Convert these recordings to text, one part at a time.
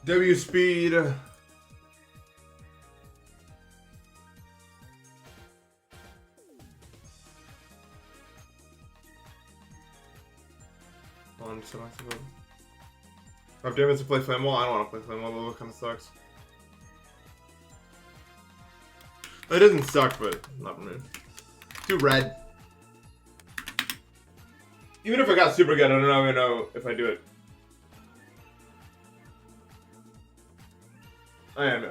W speed. On selectable. I have Deimos to play Flame Wall. I don't want to play Flame Wall. That kind of sucks. It doesn't suck, but not for me. Too red. Even if I got super good, I don't even know if I do it. I am. Yeah.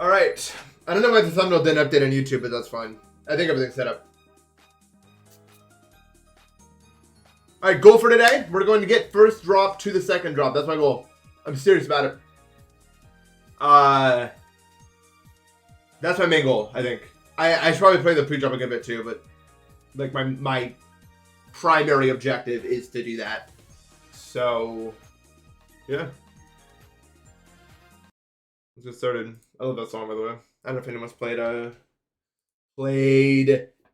Alright. I don't know why the thumbnail didn't update on YouTube, but that's fine. I think everything's set up. Alright, goal for today. We're going to get first drop to the second drop. That's my goal. I'm serious about it. That's my main goal, I think. I should probably play the pre-drop a good bit too, but like my primary objective is to do that. So, yeah. Let's get started. I love that song, by the way. I don't know if anyone's played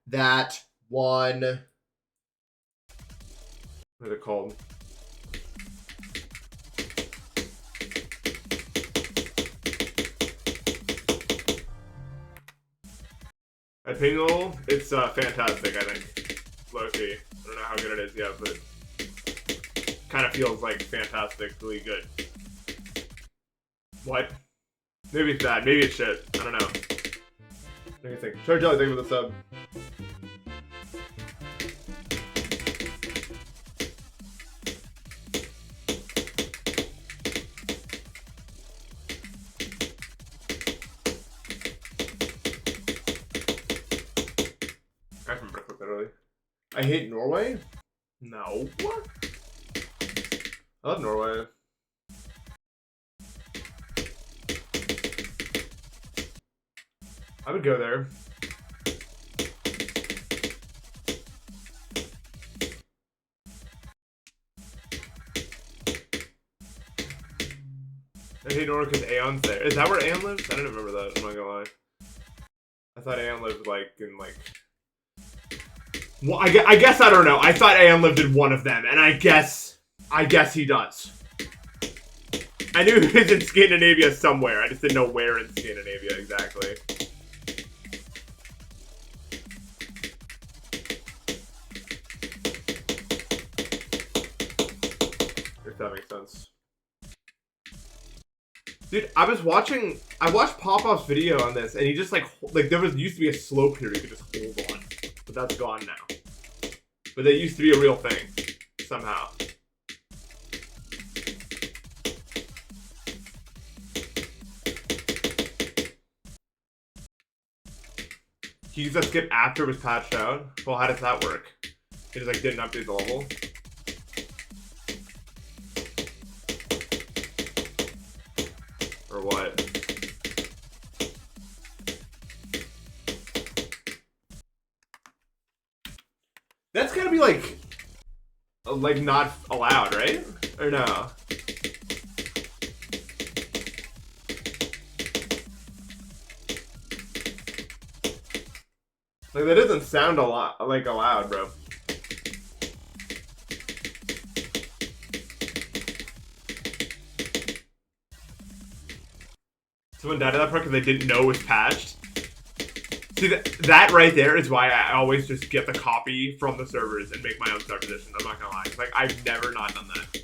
that one. What are they called? At Pingle, it's fantastic, I think. Low-key. I don't know how good it is yet, but kind of feels like fantastically good. What? Maybe it's bad. Maybe it's shit. I don't know. What do you think? Sure, Jelly, thank you for the sub. I remember quick literally. I hate Norway? No. What? I love Norway. I would go there. I hate Norway because Aeon's there. Is that where Aeon lives? I didn't remember that, I'm not gonna lie. I thought Aeon lived like in like... Well, I guess I don't know. I thought Aeon lived in one of them, and I guess he does. I knew he was in Scandinavia somewhere. I just didn't know where in Scandinavia exactly. If that makes sense. Dude, I watched Popov's video on this, and he just like there used to be a slope here you could just hold on. But that's gone now. But that used to be a real thing. Somehow. He used that skip after it was patched out? Well, how does that work? He just like didn't update the level? Or what? That's gotta be like not allowed, right? Or no? Like that doesn't sound a lot like allowed, bro. Someone died of that part because they didn't know it was patched. See, that right there is why I always just get the copy from the servers and make my own start position. I'm not gonna lie. Like, I've never not done that.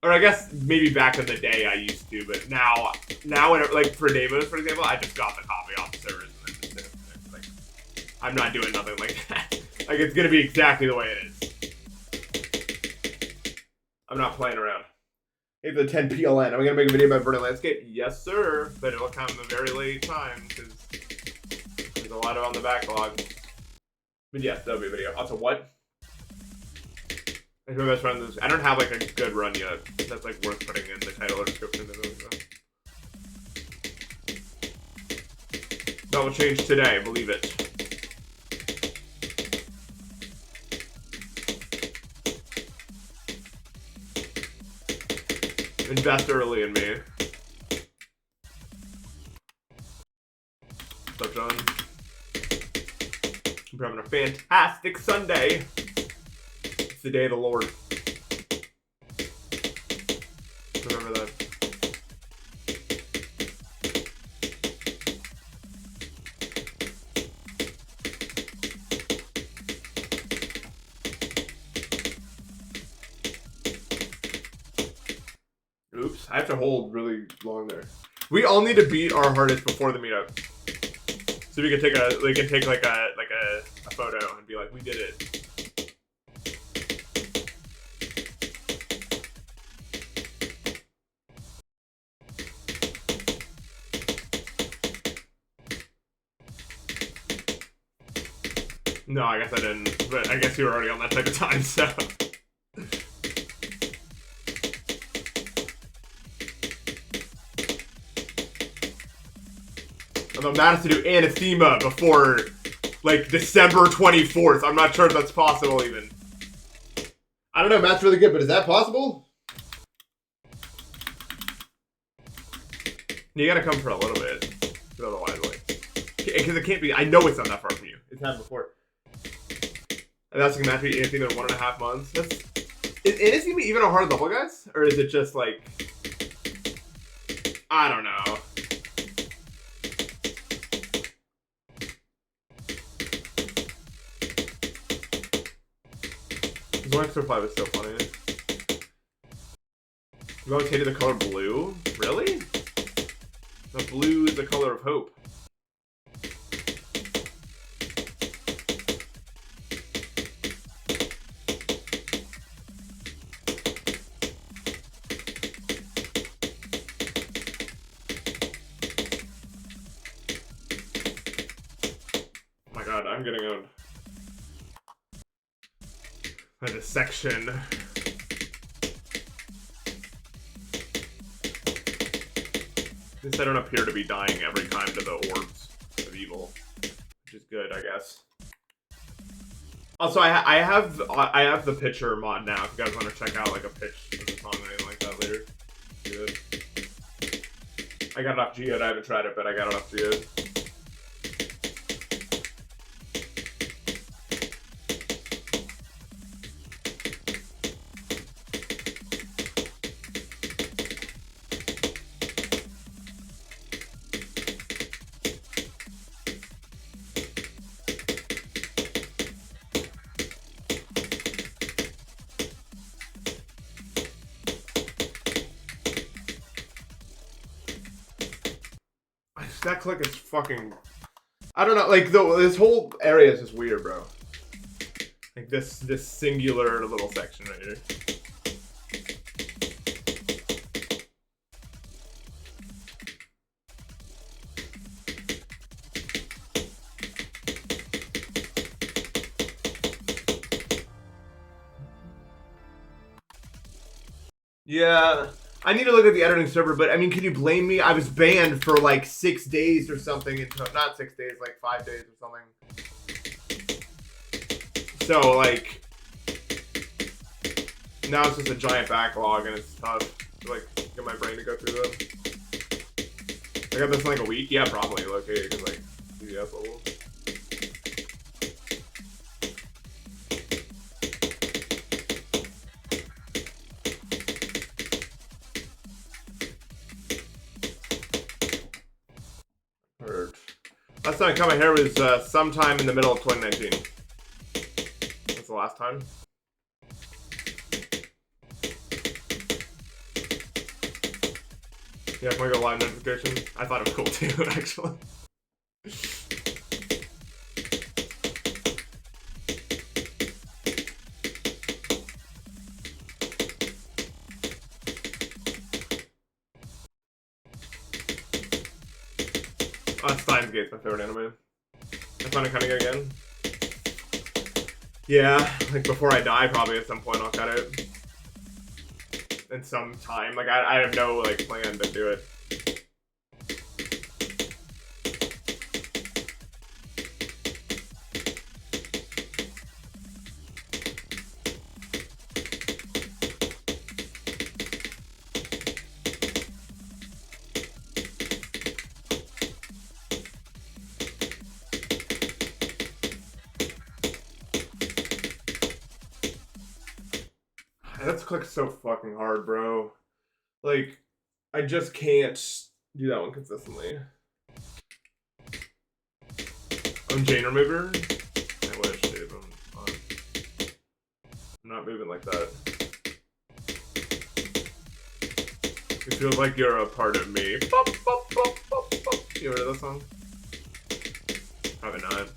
Or I guess maybe back in the day I used to, but now whenever, like for Deimos, for example, I just got the copy off the servers and then just like, I'm not doing nothing like that. Like, it's gonna be exactly the way it is. I'm not playing around. Hey, the 10 PLN. Are we gonna make a video about Verdant Landscape? Yes, sir. But it'll come a very late time because there's a lot on the backlog. But yes, that'll be a video. Also, what? My best friend is. I don't have like a good run yet. That's like worth putting in the title or description. That will change today. Believe it. Invest early in me. So, John. We're having a fantastic Sunday. It's the day of the Lord. Remember that. Oops, I have to hold really long there. We all need to beat our hardest before the meetup. So we can take a photo and be like, we did it. No, I guess I didn't, but I guess you were already on that type of time, so. I'm mad to do anathema before, like, December 24th. I'm not sure if that's possible, even. I don't know, Matt's really good, but is that possible? You gotta come for a little bit. Otherwise, like... Because it can't be... I know it's not that far from you. It's happened before. And that's gonna be anathema in 1.5 months. That's... Is anathema even a hard level, guys? Or is it just, like... I don't know. Zoinks reply was so funny. You always hated the color blue? Really? The blue is the color of hope. Oh my god, I'm getting owned. By the section. At least I don't appear to be dying every time to the orbs of evil, which is good, I guess. Also, I have the pitcher mod now. If you guys want to check out like a pitch of the song or anything like that later, do it. I got it off Geode. I haven't tried it, but I got it off Geode. That click is fucking... I don't know, like, this whole area is just weird, bro. Like, this singular little section right here. Yeah... I need to look at the editing server, but I mean, can you blame me? I was banned for like 6 days or something. Not 6 days, like 5 days or something. So, like, now it's just a giant backlog and it's tough to, like, get my brain to go through them. I got this in like a week? Yeah, probably, okay, because, like, CVS level. Last time I cut my hair was sometime in the middle of 2019. That's the last time. Yeah, can we go live notification? I thought it was cool too, actually. Steins Gate's my favorite anime. I find it cutting it again. Yeah, like before I die, probably at some point I'll cut it. In some time. Like, I have no, like, plan to do it. That's clicked so fucking hard, bro. Like, I just can't do that one consistently. Chain remover? I wish, dude. I'm not moving like that. It feels like you're a part of me. Bop, bop, bop, bop, bop. You heard of that song? Probably not.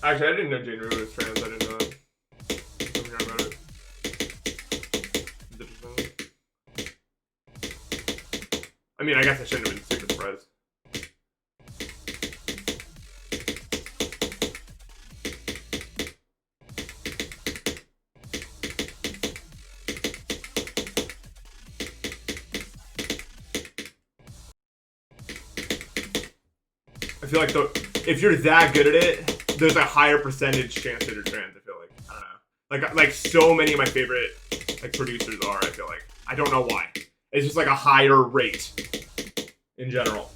Actually, I didn't know Jane Rue was trans. I didn't know that. I'm hearing about it. It's interesting. I mean, I guess I shouldn't have been super surprised. I feel like if you're that good at it, there's a higher percentage chance that you're trans. I feel like, I don't know, like so many of my favorite like producers are. I feel like, I don't know why. It's just like a higher rate in general.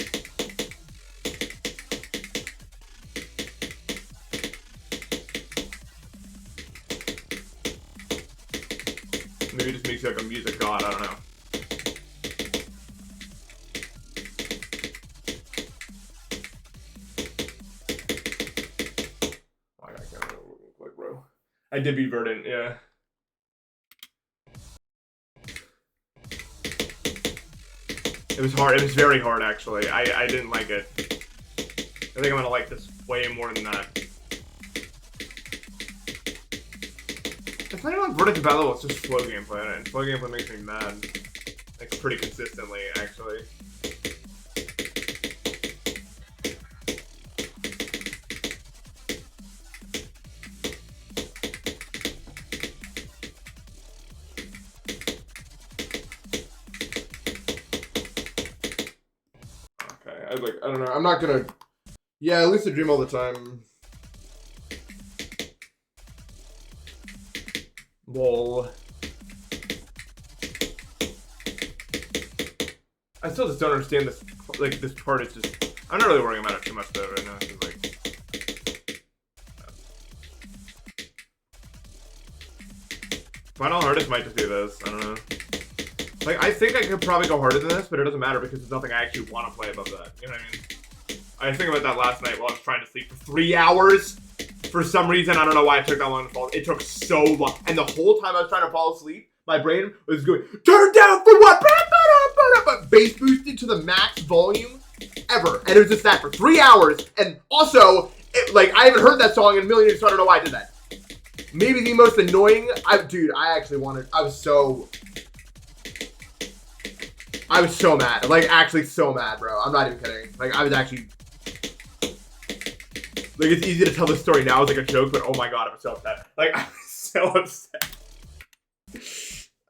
Maybe it just makes you like a music god. I don't know. I did be verdant, yeah. It was hard. It was very hard, actually. I didn't like it. I think I'm gonna like this way more than that. It's not even verdant battle. It's just slow gameplay, and slow gameplay makes me mad. Like pretty consistently, actually. I don't know. I'm not gonna. Yeah, lucid dream all the time. Lol. I still just don't understand this. Like this part is just. I'm not really worrying about it too much though right now. Cause, like, final hardest might just be this. I don't know. Like, I think I could probably go harder than this, but it doesn't matter because there's nothing I actually want to play above that. You know what I mean? I was thinking about that last night while I was trying to sleep for 3 hours. For some reason, I don't know why it took that long to fall. It took so long. And the whole time I was trying to fall asleep, my brain was going, turn down for what? But bass boosted to the max volume ever. And it was just that for 3 hours. And also, like, I haven't heard that song in a million years, so I don't know why I did that. Maybe the most annoying... Dude, I actually wanted... I was so mad. Like, actually so mad, bro. I'm not even kidding. Like, I was actually... Like, it's easy to tell this story now as, like, a joke, but oh my god, I'm so upset. Like, I'm so upset.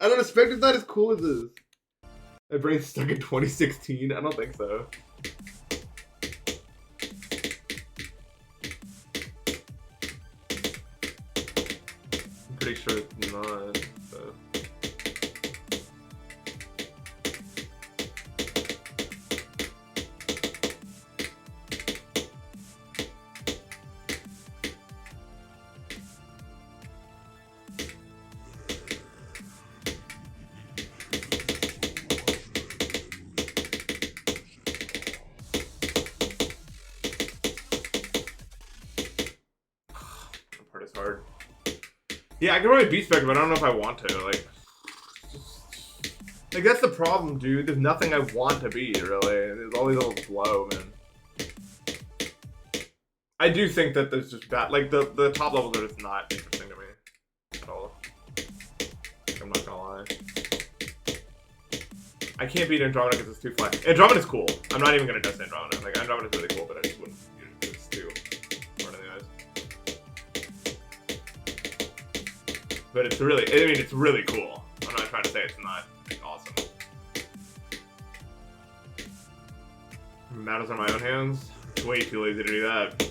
I don't expect it's not as cool as this. My brain's stuck in 2016? I don't think so. I'm pretty sure it's not, so... Is hard. Yeah, I can probably beat spec, but I don't know if I want to. Like that's the problem, dude. There's nothing I want to be, really. There's always a little blow, man. I do think that there's just bad. Like the top levels are just not interesting to me at all. I'm not gonna lie. I can't beat Andromeda because it's too flat. Andromeda's cool. I'm not even gonna test Andromeda. Like Andromeda's really cool, but I just wouldn't. It's too hard in the eyes. But it's really, I mean, it's really cool. I'm not trying to say it's not awesome. Matters on my own hands. It's way too lazy to do that.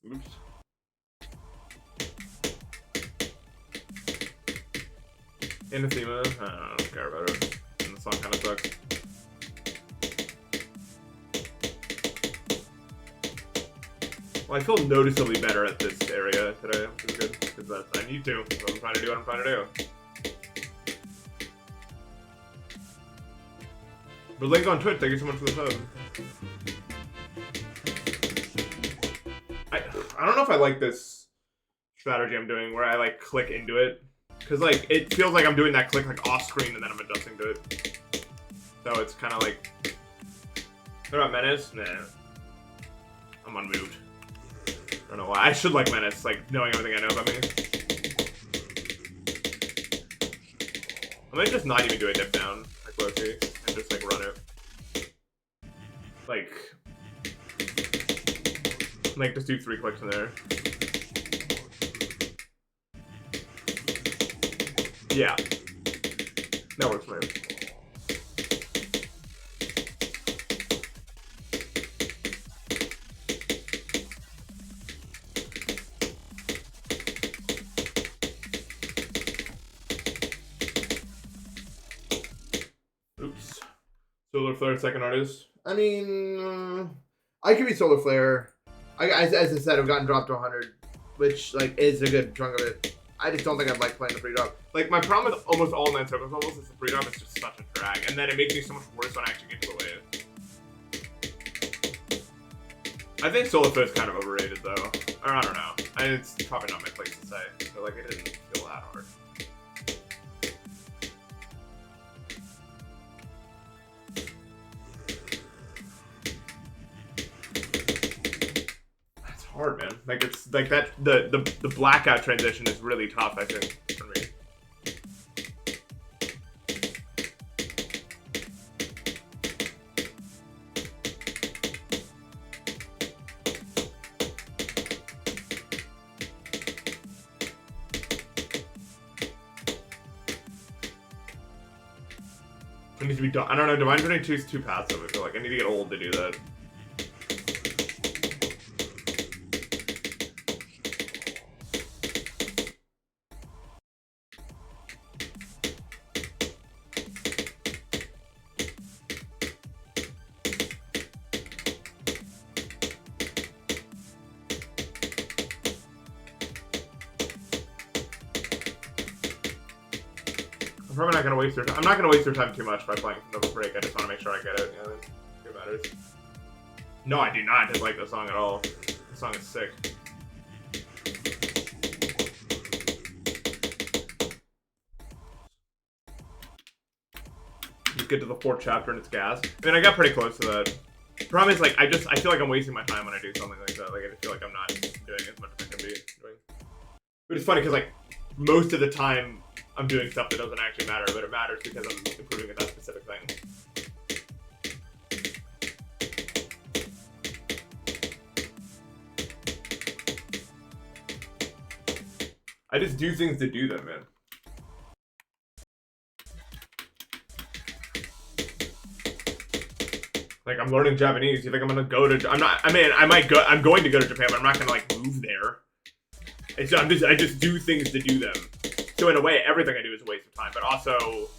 Oops. Anathema. I don't care about it. And the song kind of sucks. Well, I feel noticeably better at this area today, which is good, because I need to. So I'm trying to do what I'm trying to do. But Link on Twitch, thank you so much for the sub. I don't know if I like this strategy I'm doing, where I like click into it. Because like, it feels like I'm doing that click like off screen and then I'm adjusting to it. So it's kind of like... What about Menace? Nah. I'm unmoved. I don't know why. I should like Menace, like knowing everything I know about me. I might just not even do a dip down, like low key, and just like run it. Like just do 3 clicks in there. Yeah. That works for me. Oops. Solar Flare, second artist. I mean, I could be Solar Flare. As I said, I've gotten dropped to 100, which like is a good chunk of it. I just don't think I'd like playing the free drop. Like, my problem with almost all 9 tokens almost is the free drop is just such a drag, and then it makes me so much worse when I actually get to the wave. I think Solar Flare is kind of overrated though. Or I don't know. It's probably not my place to say. But like, it didn't feel that hard. Hard, man. Like it's like that the blackout transition is really tough, I think, for me. It needs to be done. I don't know, Divine 22 is too passive, I feel like. I need to get old to do that. I'm probably not gonna waste your time. I'm not gonna waste your time too much by playing Nova Break. I just want to make sure I get it. Yeah, it matters. No, I do not dislike this song at all. This song is sick. Just get to the 4th chapter and it's gas. I mean, I got pretty close to that. The problem is, like, I feel like I'm wasting my time when I do something like that. Like, I just feel like I'm not doing as much as I can be doing. But it's funny because, like, most of the time I'm doing stuff that doesn't actually matter, but it matters because I'm improving at that specific thing. I just do things to do them, man. Like, I'm learning Japanese. You think I'm gonna go to... I'm going to go to Japan, but I'm not gonna, like, move there. I just do things to do them. So in a way, everything I do is a waste of time, but also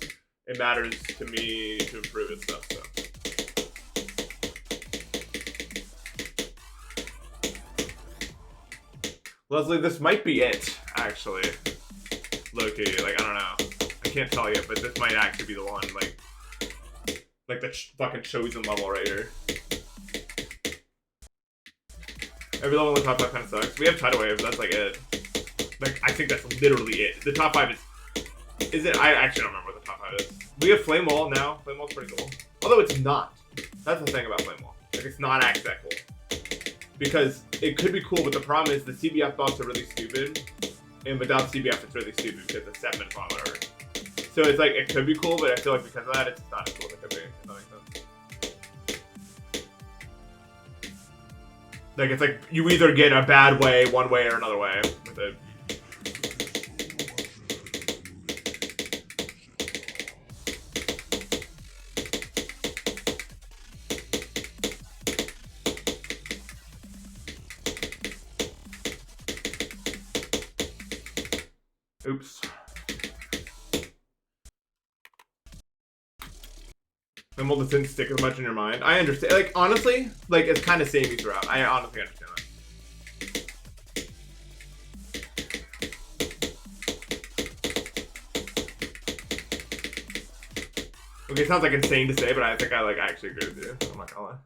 it matters to me to improve and stuff, so. Leslie, this might be it, actually. Low-key, like, I don't know. I can't tell you, but this might actually be the one, like the fucking chosen level right here. Every level in the top 5 kind of sucks. We have Tidal Wave, that's like it. Like, I think that's literally it. The top 5 is it? I actually don't remember what the top 5 is. We have Flame Wall now. Flame Wall's pretty cool. Although it's not. That's the thing about Flame Wall. Like, it's not actually that cool. Because it could be cool, but the problem is the CBF buffs are really stupid. And without CBF, it's really stupid because it's 7 minutes long, whatever. So it's like, it could be cool, but I feel like because of that, it's not as cool as it could be. If that makes sense. Like, it's like, you either get a bad way, one way, or another way with it. Oops. And will this didn't stick as much in your mind. I understand. Like, honestly, like, it's kind of samey throughout. I honestly understand that. Okay, it sounds like insane to say, but I think I actually agree with you. I'm not gonna lie.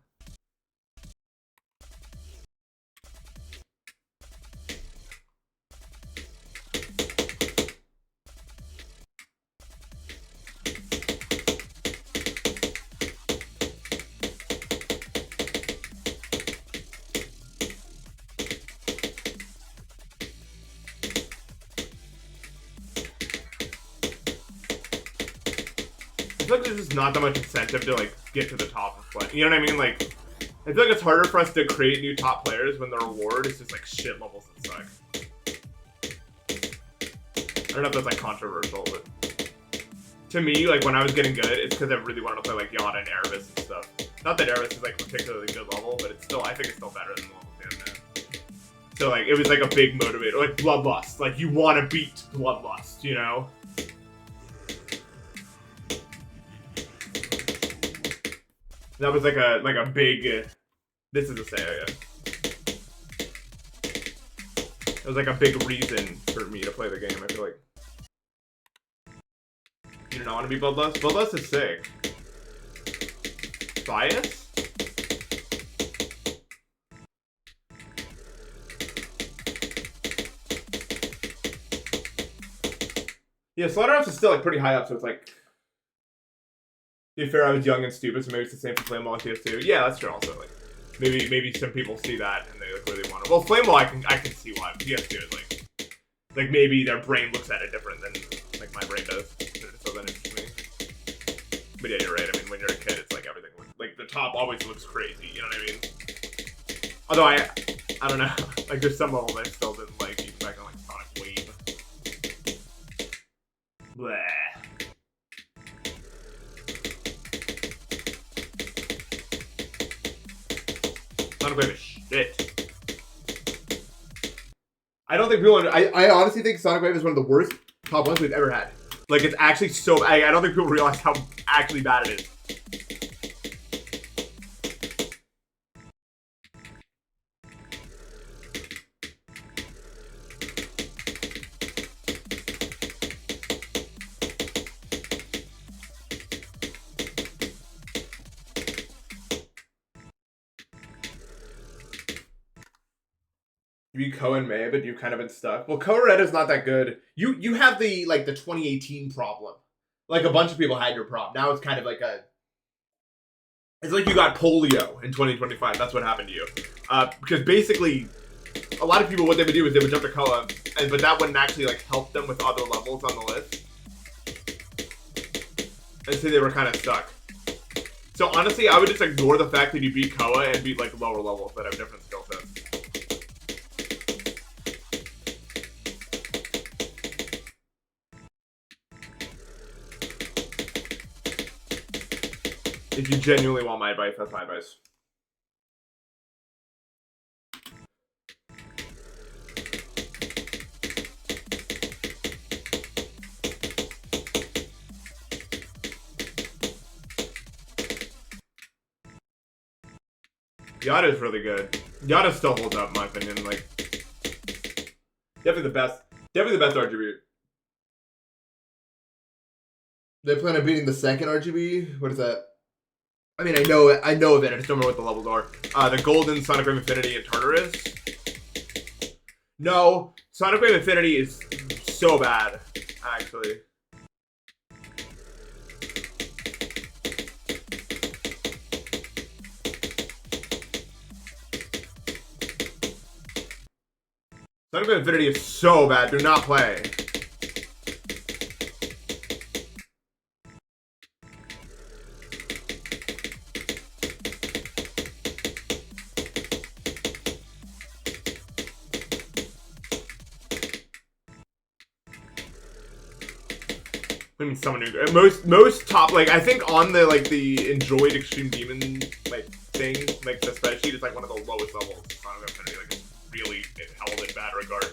I feel like there's just not that much incentive to like get to the top of play. You know what I mean? Like, I feel like it's harder for us to create new top players when the reward is just like shit levels that suck. I don't know if that's like controversial, but to me, like when I was getting good, it's because I really wanted to play like Yada and Erebus and stuff. Not that Erebus is like a particularly good level, but it's still, I think it's still better than the level 10 now. So like it was like a big motivator, like Bloodlust. Like you want to beat Bloodlust, you know? That was like a big. This is a say, I guess. It was like a big reason for me to play the game. I feel like. You do not want to be Bloodlust? Bloodlust is sick. Bias? Yeah, Slaughterhouse is still like pretty high up, so it's like. To be fair, I was young and stupid, so maybe it's the same for Flamewall on PS2. Yeah, that's true. Also, like maybe some people see that and they like really want it. Well, Flamewall, I can see why. PS2 is like maybe their brain looks at it different than like my brain does. So then it's me. But yeah, you're right. I mean, when you're a kid, it's like everything. Like the top always looks crazy. You know what I mean? Although I don't know. Like there's some levels I still didn't like, even back on like Sonic Wave. Bleh. Sonic Wave is shit. I don't think people. I honestly think Sonic Wave is one of the worst top ones we've ever had. Like it's actually so. I don't think people realize how actually bad it is. You beat Koa and May, but you've kind of been stuck. Well, Koa Red is not that good. You have the 2018 problem. Like a bunch of people had your problem. Now it's kind of like a. It's like you got polio in 2025. That's what happened to you. Because basically, a lot of people what they would do is they would jump to Koa, but that wouldn't actually like help them with other levels on the list. And so they were kind of stuck. So honestly, I would just ignore the fact that you beat Koa and beat like lower levels that have different skill sets. If you genuinely want my advice, that's my advice. Yada is really good. Yada still holds up in my opinion. Like, definitely the best. Definitely the best RGB. They plan on beating the second RGB. What is that? I mean, I know of it. I just don't know what the levels are. The Golden, Sonic Wave Infinity, and Tartarus. No, Sonic Wave Infinity is so bad, actually. Sonic Wave Infinity is so bad. Do not play. I mean, someone who most top I think on the enjoyed Extreme Demon thing the spreadsheet is one of the lowest levels. Sonic Infinity really held in bad regard.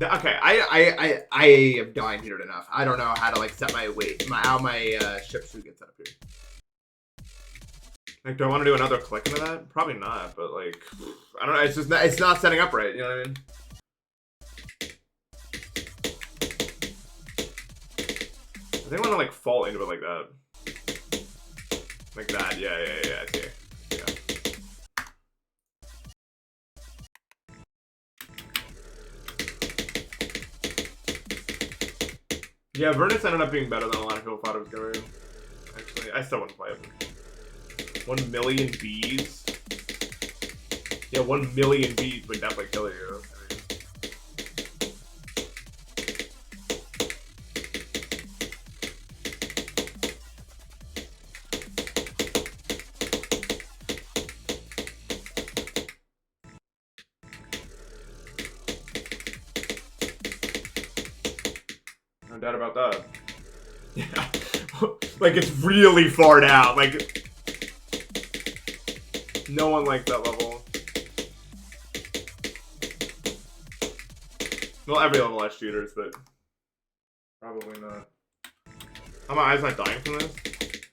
Okay, I am dying here enough. I don't know how to like set my weight, how my ship suit gets set up here. Like, do I want to do another click into that? Probably not, but like, I don't know. It's just not, it's not setting up right. You know what I mean? I think I want to like fall into it like that. Like that. Yeah. I see. Yeah, Vernus ended up being better than a lot of people thought it was going to be. Actually, I still wouldn't play it. 1 million bees? Yeah, 1 million bees would definitely kill you. No doubt about that. Yeah. Like, it's really far down. Like, no one likes that level. Well, every level has shooters, but probably not. Are my eyes not dying from this?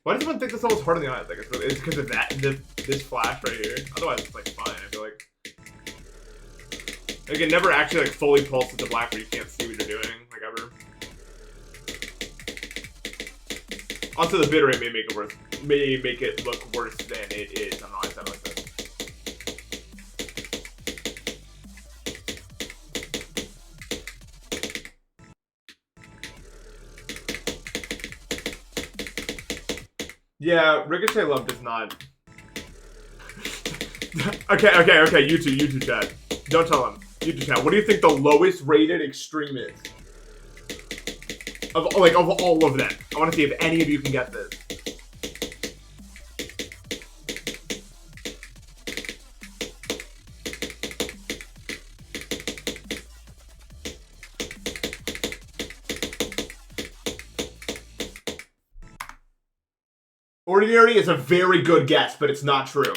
Why does everyone think this level's harder than the eyes? Like, it's because of that, this flash right here. Otherwise, it's like fine. I feel like it never actually like fully pulses to black where you can't see what you're doing, like ever. Also, the bit rate may make it worse. May make it look worse than it is. I don't know why I said it like that. Yeah, Ricochet Love does not. Okay. YouTube chat. Don't tell him. YouTube chat. What do you think the lowest rated extreme is? Of all of them. I want to see if any of you can get this. Ordinary is a very good guess, but it's not true.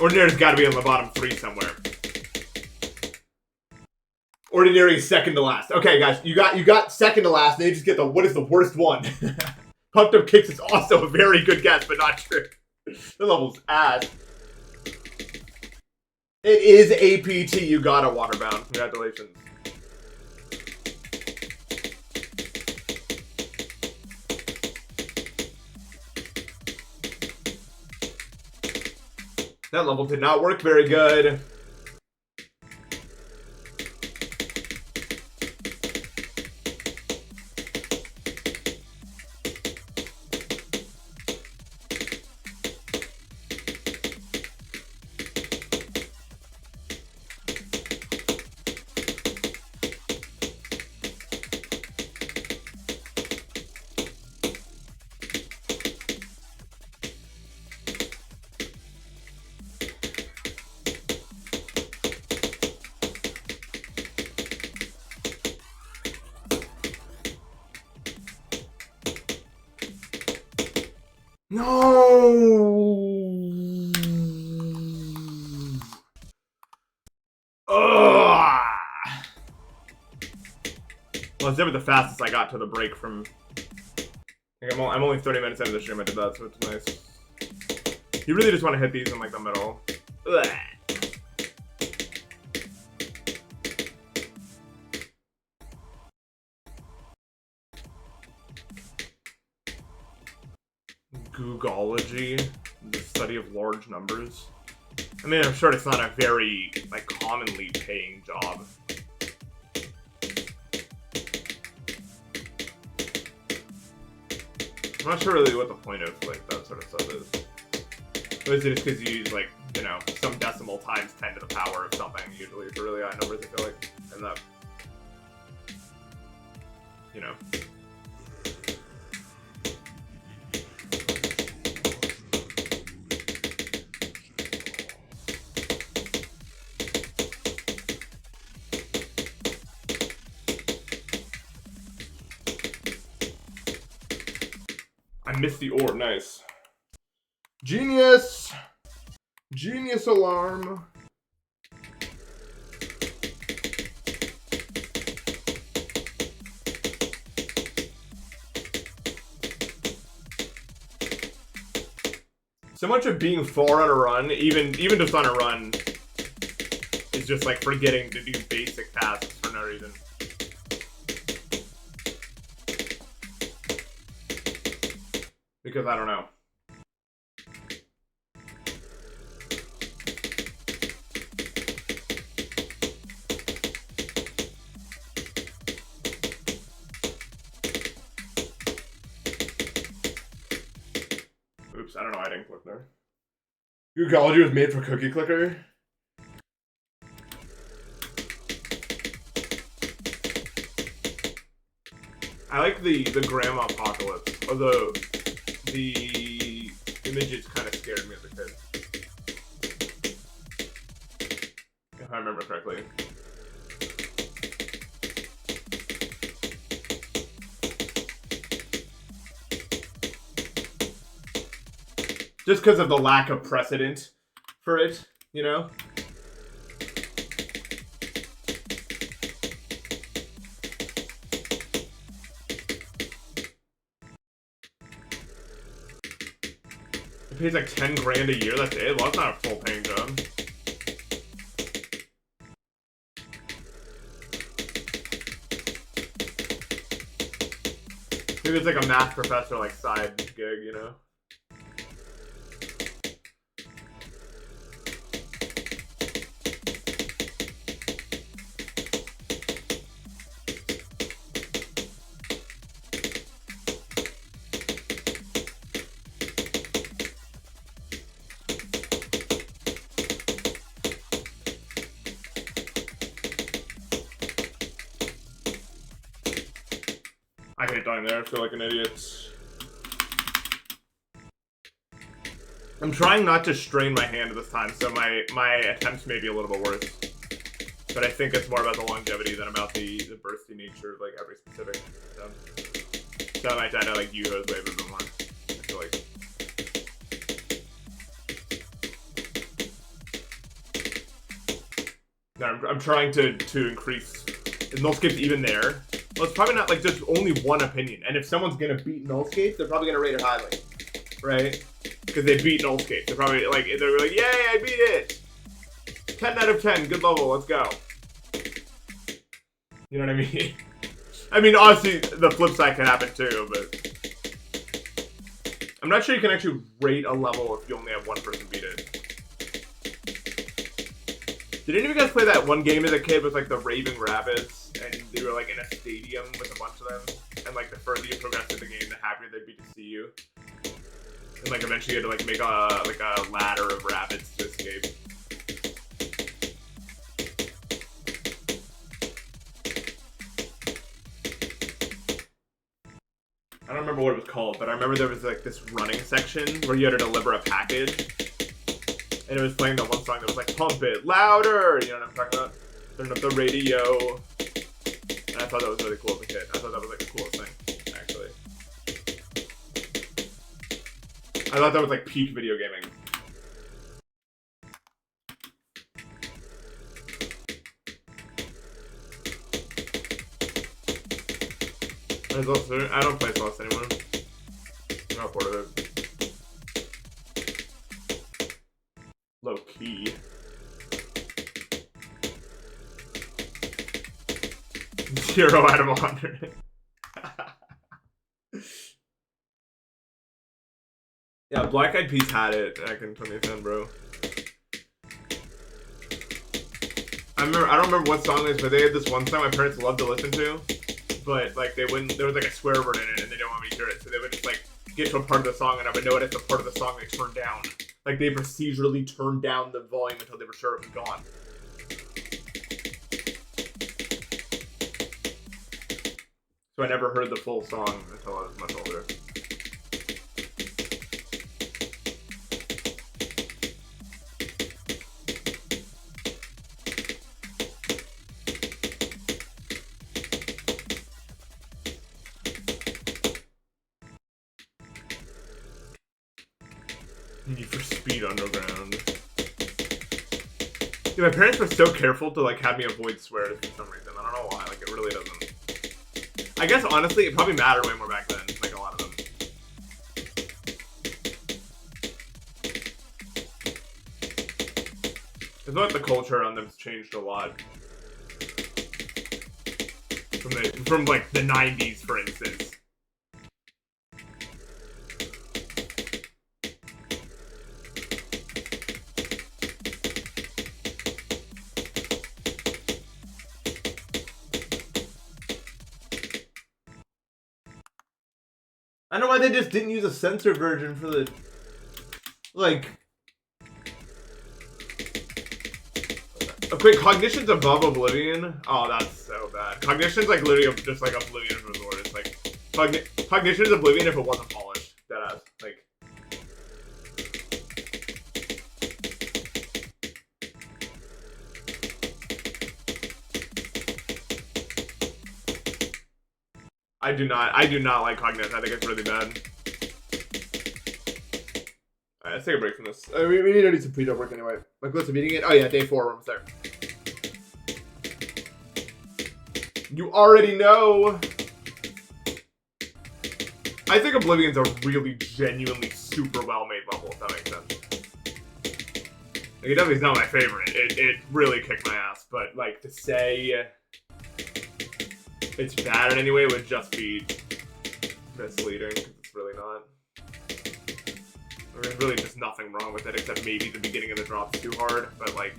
Ordinary's got to be on the bottom 3 somewhere. Ordinary is second to last. Okay, guys, you got second to last. They just get the what is the worst one. Pumped Up Kicks is also a very good guess, but not true. The level's ass. It is APT. You got it, Waterbound. Congratulations. That level did not work very good. No. Ugh. Well, it's never the fastest I got to the break from. Like, I'm only 30 minutes into the stream. I did that, so it's nice. You really just want to hit these in like the middle. Ugh. Googology, the study of large numbers. I mean, I'm sure it's not a very like commonly paying job. I'm not sure really what the point of like that sort of stuff is. Or is it just because you use like, you know, some decimal times 10 to the power of something usually for really high numbers, I feel like, and that, you know. I missed the orb, nice. Genius! Genius alarm. So much of being 4 on a run, even just on a run, is just like forgetting to do basic tasks for no reason. Because I don't know. Oops, I don't know, I didn't click there. Googology was made for Cookie Clicker. I like the grandma apocalypse, although the images kind of scared me as a kid. If I remember correctly. Just because of the lack of precedent for it, you know? It pays like 10 grand a year, that's it? Well, that's not a full paying job. Maybe it's like a math professor, like, side gig, you know? I hate dying there, I feel like an idiot. I'm trying not to strain my hand this time, so my attempts may be a little bit worse. But I think it's more about the longevity than about the bursty nature of like every specific. So I might die to like Yuho's wave a bit more. I feel like. No, I'm trying to increase nullscape's even there. Well, it's probably not like just only one opinion. And if someone's gonna beat nullscape, they're probably gonna rate it highly, right? Because they beat nullscape. They're probably like yay, I beat it. 10 out of 10, good level, let's go. You know what I mean? I mean, obviously, the flip side can happen too, but I'm not sure you can actually rate a level if you only have one person beat it. Did any of you guys play that one game as a kid with like the Raving Rabbits, and they were like in a stadium with a bunch of them, and like the further you progressed in the game, the happier they'd be to see you, and like eventually you had to like make a ladder of rabbits to escape. I don't remember what it was called, but I remember there was like this running section where you had to deliver a package. And it was playing the one song that was like, pump it louder! You know what I'm talking about? Turn up the radio. And I thought that was really cool as a kid. I thought that was like the coolest thing, actually. I thought that was like peak video gaming. I don't play Celeste anymore. I'm not bored of it. Low key. Zero out of 100. Yeah, Black Eyed Peas had it back in 2010, bro. I don't remember what song it is, but they had this one song my parents loved to listen to. But like they wouldn't, there was like a swear word in it, and they didn't want me to hear it, so they would just like get to a part of the song, and I would know it at the part of the song they turned down. Like they procedurally turned down the volume until they were sure it was gone. So I never heard the full song until I was much older. Need for Speed Underground. Dude, my parents were so careful to like have me avoid swears for some reason. I don't know why. Like it really doesn't. I guess honestly, it probably mattered way more back then. Like a lot of them. I feel like the culture on them's changed a lot. From like the 90s, for instance. I don't know why they just didn't use a censored version for the, like, wait, Cognition's above Oblivion? Oh, that's so bad. Cognition's like literally just like Oblivion for the Lord. It's like, Cognition's Oblivion if it wasn't polished. Deadass. Like, I do not like Cognition. I think it's really bad. Alright, let's take a break from this. We need to do some pre-dope work anyway. Like, what's the meeting it? Oh yeah, day 4, we're almost there. You already know. I think Oblivion's a really genuinely super well-made level, if that makes sense. Like, it definitely not my favorite. It really kicked my ass, but like to say it's bad in any way would just be misleading, because it's really not. There's really just nothing wrong with it, except maybe the beginning of the drop's too hard, but like,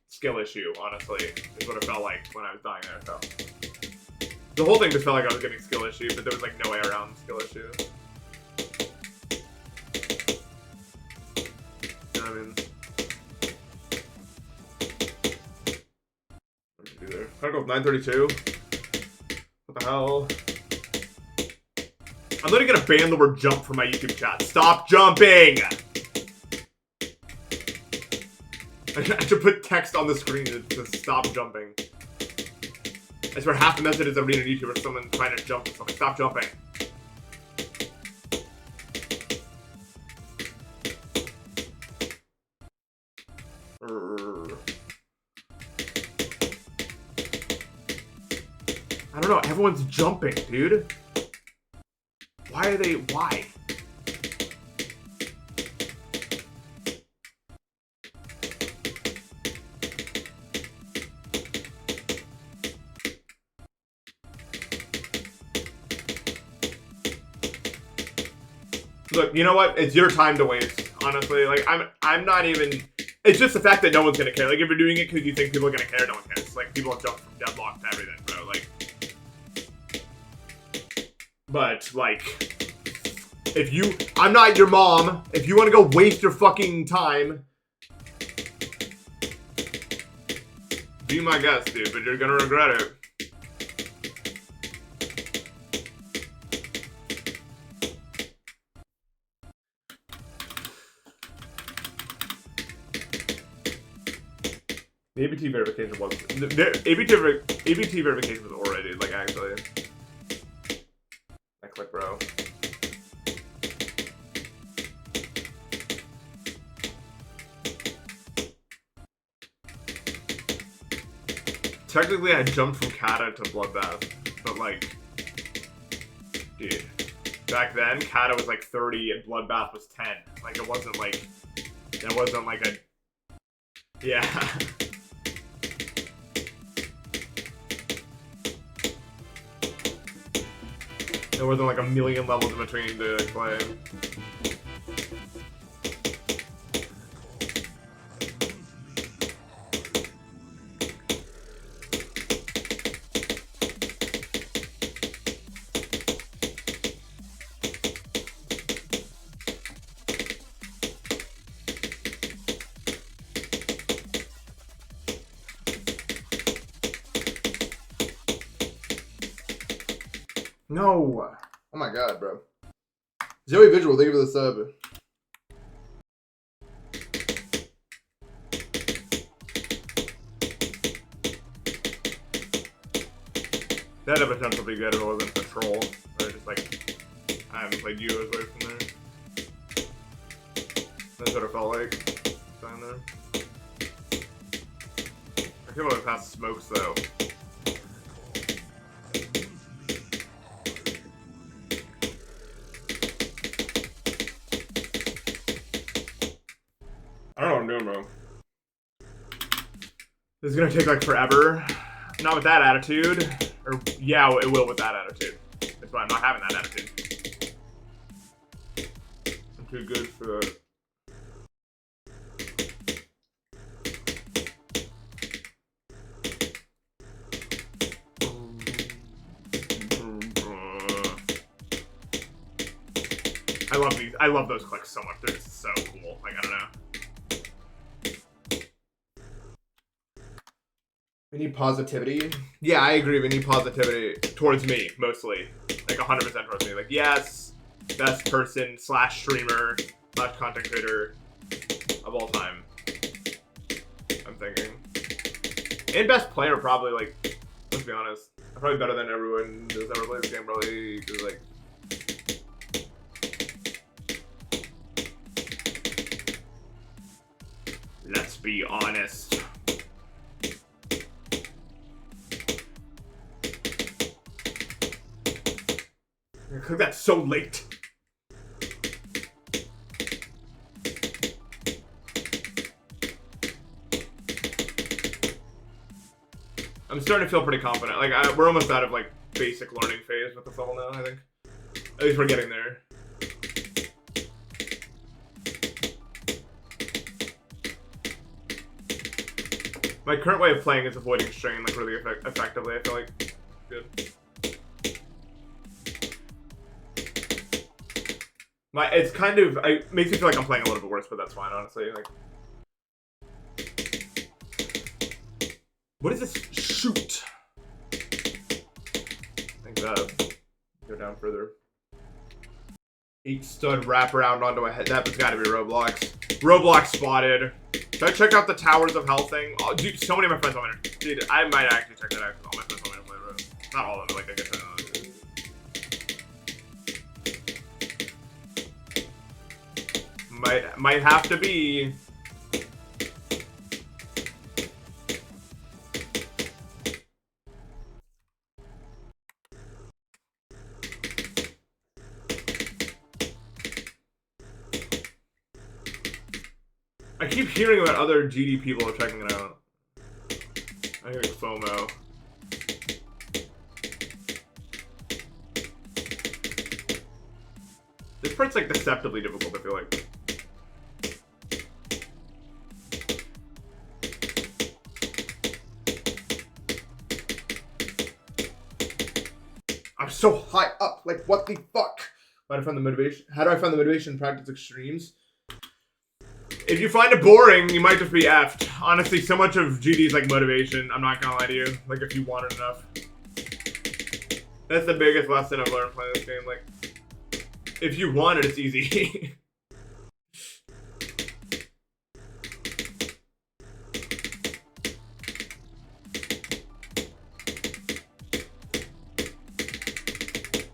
skill issue, honestly, is what it felt like when I was dying there, so. The whole thing just felt like I was getting skill issue, but there was like no way around the skill issue. You know what I mean? What did you do there? Gotta go with 932. What the hell? I'm literally gonna ban the word jump from my YouTube chat. Stop jumping! I should put text on the screen to stop jumping. I swear half the messages I read on YouTube are someone trying to jump or something. Stop jumping. I don't know, everyone's jumping, dude. Why are they, why? Look, you know what? It's your time to waste, honestly. Like, I'm not even... It's just the fact that no one's gonna care. Like, if you're doing it because you think people are gonna care, no one cares. Like, people have jumped from deadlock to everything, bro. Like... But, like... If you... I'm not your mom. If you want to go waste your fucking time... Be my guest, dude, but you're gonna regret it. The ABT verification was... ABT verification was already, like, actually. I click, bro. Technically, I jumped from Kata to Bloodbath, but, like... Dude. Back then, Kata was, like, 30 and Bloodbath was 10. Like, it wasn't, like... It wasn't, like, a... Yeah. There wasn't like a million levels in between to play. No! Oh my god, bro. Zoe Visual, thank you for the sub. That'd have potential to be good if it wasn't Patrol. Or just like, I haven't played you as way from there. That's what it felt like. Down there. I feel like past smokes though. I don't know what I'm doing, bro. This is gonna take like forever. Not with that attitude. Or yeah, it will with that attitude. That's why I'm not having that attitude. I'm too good for it. I love these. I love those clicks so much. They're just so cool. Like, I don't know. We need positivity. Yeah, I agree. We need positivity towards me, mostly. Like 100% towards me. Like, yes, best person / streamer / content creator of all time. I'm thinking. And best player, probably. Like, let's be honest. I'm probably better than everyone who's ever played this game, probably. Because, like, let's be honest. Click that so late. I'm starting to feel pretty confident. Like, we're almost out of, like, basic learning phase with this level now, I think. At least we're getting there. My current way of playing is avoiding strain, like, really effectively, I feel like. Good. It's kind of, it makes me feel like I'm playing a little bit worse, but that's fine, honestly. Like, what is this? Shoot. I think that. Go down further. 8 stud wraparound onto a head. That's gotta be Roblox. Roblox spotted. Should I check out the Towers of Hell thing? Oh, dude, so many of my friends want me to. Dude, I might actually check that out because all my friends want me to play Road. Not all of them, like, I guess I don't know. Might have to be. I keep hearing about other GD people are checking it out. I hear FOMO. This part's like deceptively difficult, I feel like. I'm so high up. Like, what the fuck? How do I find the motivation? How do I find the motivation to practice extremes? If you find it boring, you might just be effed. Honestly, so much of GD is like motivation. I'm not gonna lie to you. Like, if you want it enough. That's the biggest lesson I've learned playing this game. Like, if you want it, it's easy.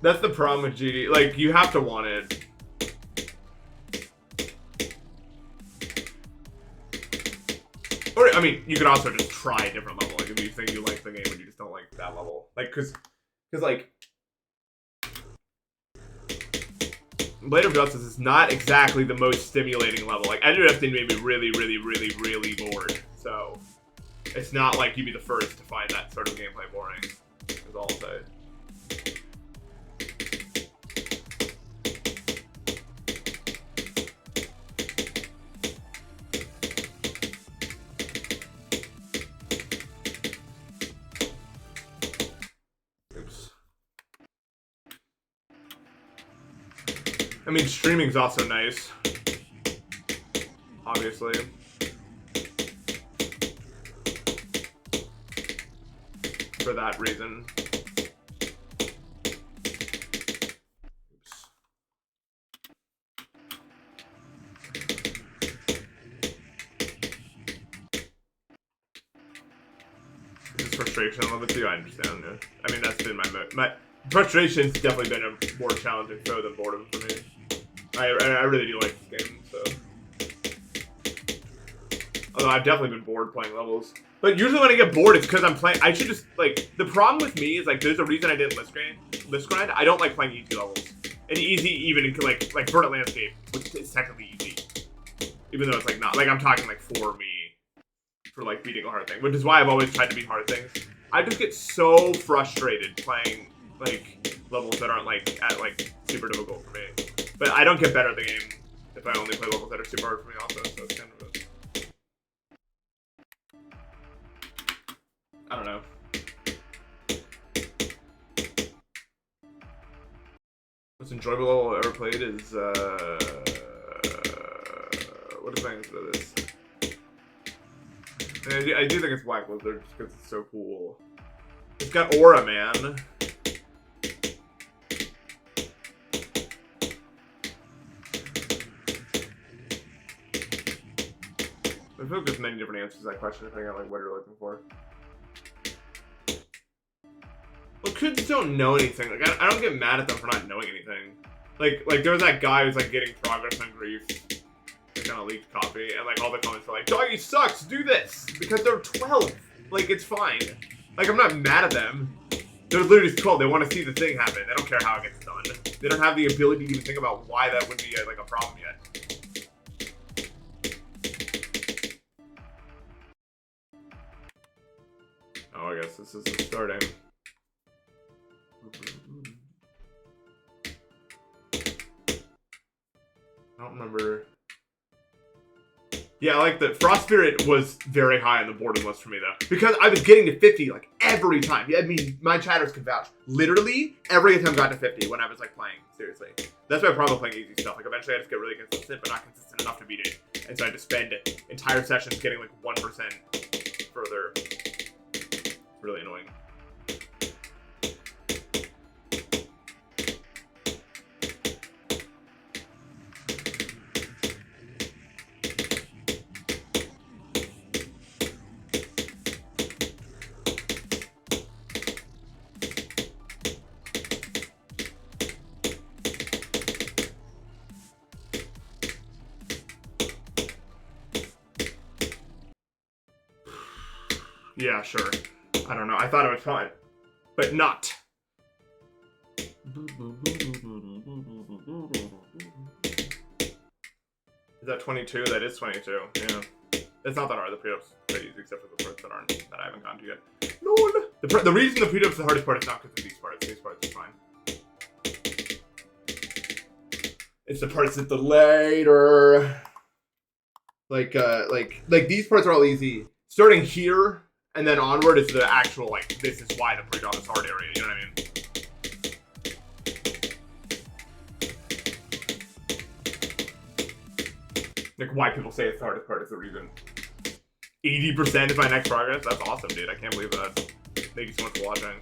That's the problem with GD. Like, you have to want it. Or, I mean, you could also just try a different level. Like, if you think you like the game, but you just don't like that level. Like, cause like, Blade of Justice is not exactly the most stimulating level. Like, Edge of Destiny made me really, really, really, really bored. So, it's not like you'd be the first to find that sort of gameplay boring. Is all I'll say. I mean, streaming's also nice. Obviously. For that reason. Oops. This is frustration a little bit too, I understand. Yeah. I mean, that's been my frustration's definitely been a more challenging foe than boredom for me. I really do like this game, so. Although I've definitely been bored playing levels. But usually when I get bored, it's because I'm playing. I should just, like, the problem with me is, like, there's a reason I didn't list grind. I don't like playing easy levels. And easy, even in, like Verdant Landscape, which is technically easy. Even though it's, like, not. Like, I'm talking, like, for me. For, like, beating a hard thing. Which is why I've always tried to beat hard things. I just get so frustrated playing, like, levels that aren't, like, at, like, super difficult for me. But I don't get better at the game if I only play levels that are super hard for me also. So it's kind of a... I don't know. Most enjoyable level I've ever played is, what is my answer to this? I do think it's Black Lizard just because it's so cool. It's got aura, man. I feel like there's many different answers to that question depending on, like, what you're looking for. Well, kids don't know anything. Like, I don't get mad at them for not knowing anything. Like there was that guy who's, like, getting progress on Grief, like, on a leaked copy, and, like, all the comments were like, Doggy sucks, do this! Because they're 12. Like, it's fine. Like, I'm not mad at them. They're literally 12. They want to see the thing happen. They don't care how it gets done. They don't have the ability to even think about why that would be, like, a problem yet. Oh, I guess this is the starting. I don't remember. Yeah, like the Frost Spirit was very high on the boredom list for me though, because I was getting to 50 like every time. I mean, my chatters can vouch. Literally every time I got to 50 when I was like playing. Seriously, that's my problem playing easy stuff. Like eventually I just get really consistent, but not consistent enough to beat it, and so I just spend entire sessions getting like 1% further. It's really annoying. Yeah, sure. I don't know. I thought it was fine, but not. Is that 22? That is 22. Yeah. It's not that hard. The pre-up's pretty easy, except for the parts that I haven't gone to yet. No. The reason the pre-up's the hardest part is not because of these parts. These parts are fine. It's the parts that the later. Like these parts are all easy. Starting here and then onward is the actual, like, this is why the pre-drop is hard area, you know what I mean? Like, why people say it's the hardest part is the reason. 80% is my next progress? That's awesome, dude. I can't believe that. Thank you so much for watching.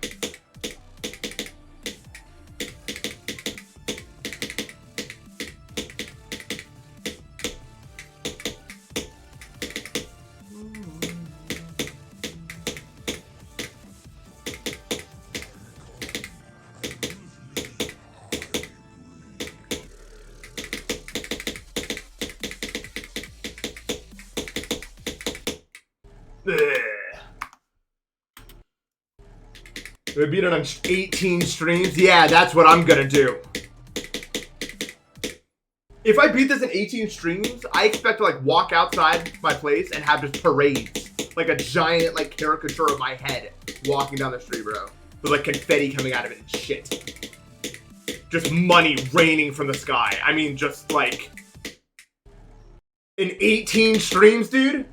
We beat it on 18 streams? Yeah, that's what I'm gonna do. If I beat this in 18 streams, I expect to, like, walk outside my place and have just parades. Like a giant, like, caricature of my head walking down the street, bro. With, like, confetti coming out of it and shit. Just money raining from the sky. I mean, just, like... in 18 streams, dude?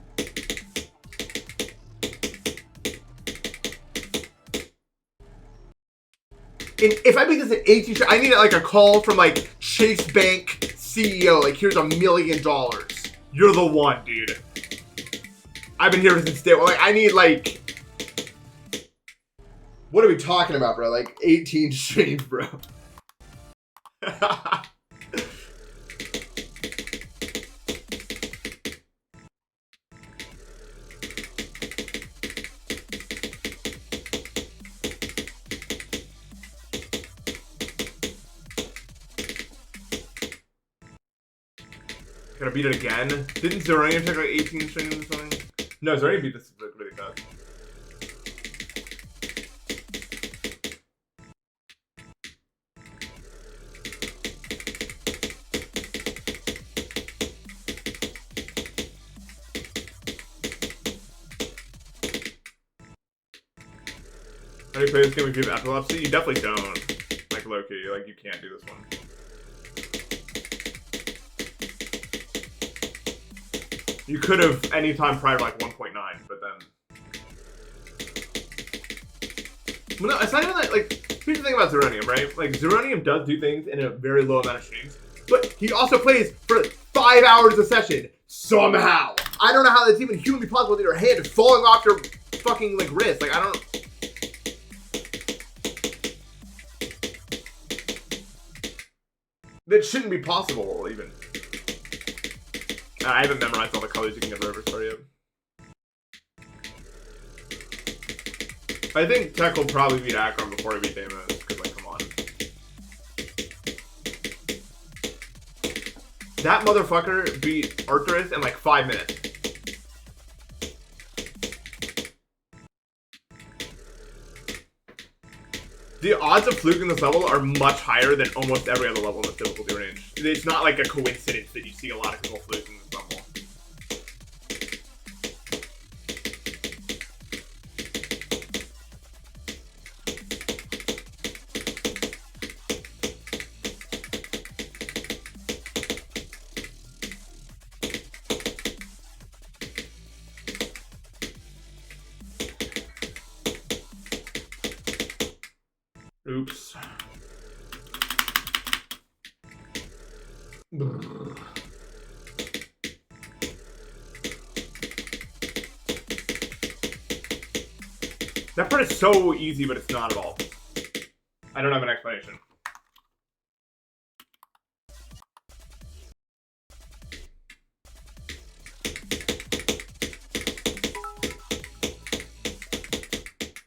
If I beat this at 18, I need like a call from like Chase Bank CEO. Like, here's $1 million. You're the one, dude. I've been here since day one. Like, I need like, what are we talking about, bro? Like 18 streams, bro. Gotta beat it again. Didn't Zeranium take like 18 streams or something? No, Zeranium beat this really fast. How do you play this game if you have epilepsy? You definitely don't. Like, low-key. Like, you can't do this one. You could have any time prior to, like, 1.9, but then... Well, no, it's not even that, like... Here's the thing about Zeranium, right? Like, Zeranium does do things in a very low amount of streams, but he also plays for 5 hours a session, somehow! I don't know how that's even humanly possible with your hand falling off your fucking, like, wrist. Like, I don't... That shouldn't be possible, even. I haven't memorized all the colors you can get River Star yet. I think Tech will probably beat Akron before he beat Deimos, because, like, come on. That motherfucker beat Arcturus in, like, 5 minutes. The odds of fluke in this level are much higher than almost every other level in this difficulty range. It's not like a coincidence that you see a lot of people fluke in this level. Oops. That part is so easy, but it's not at all. I don't have an explanation.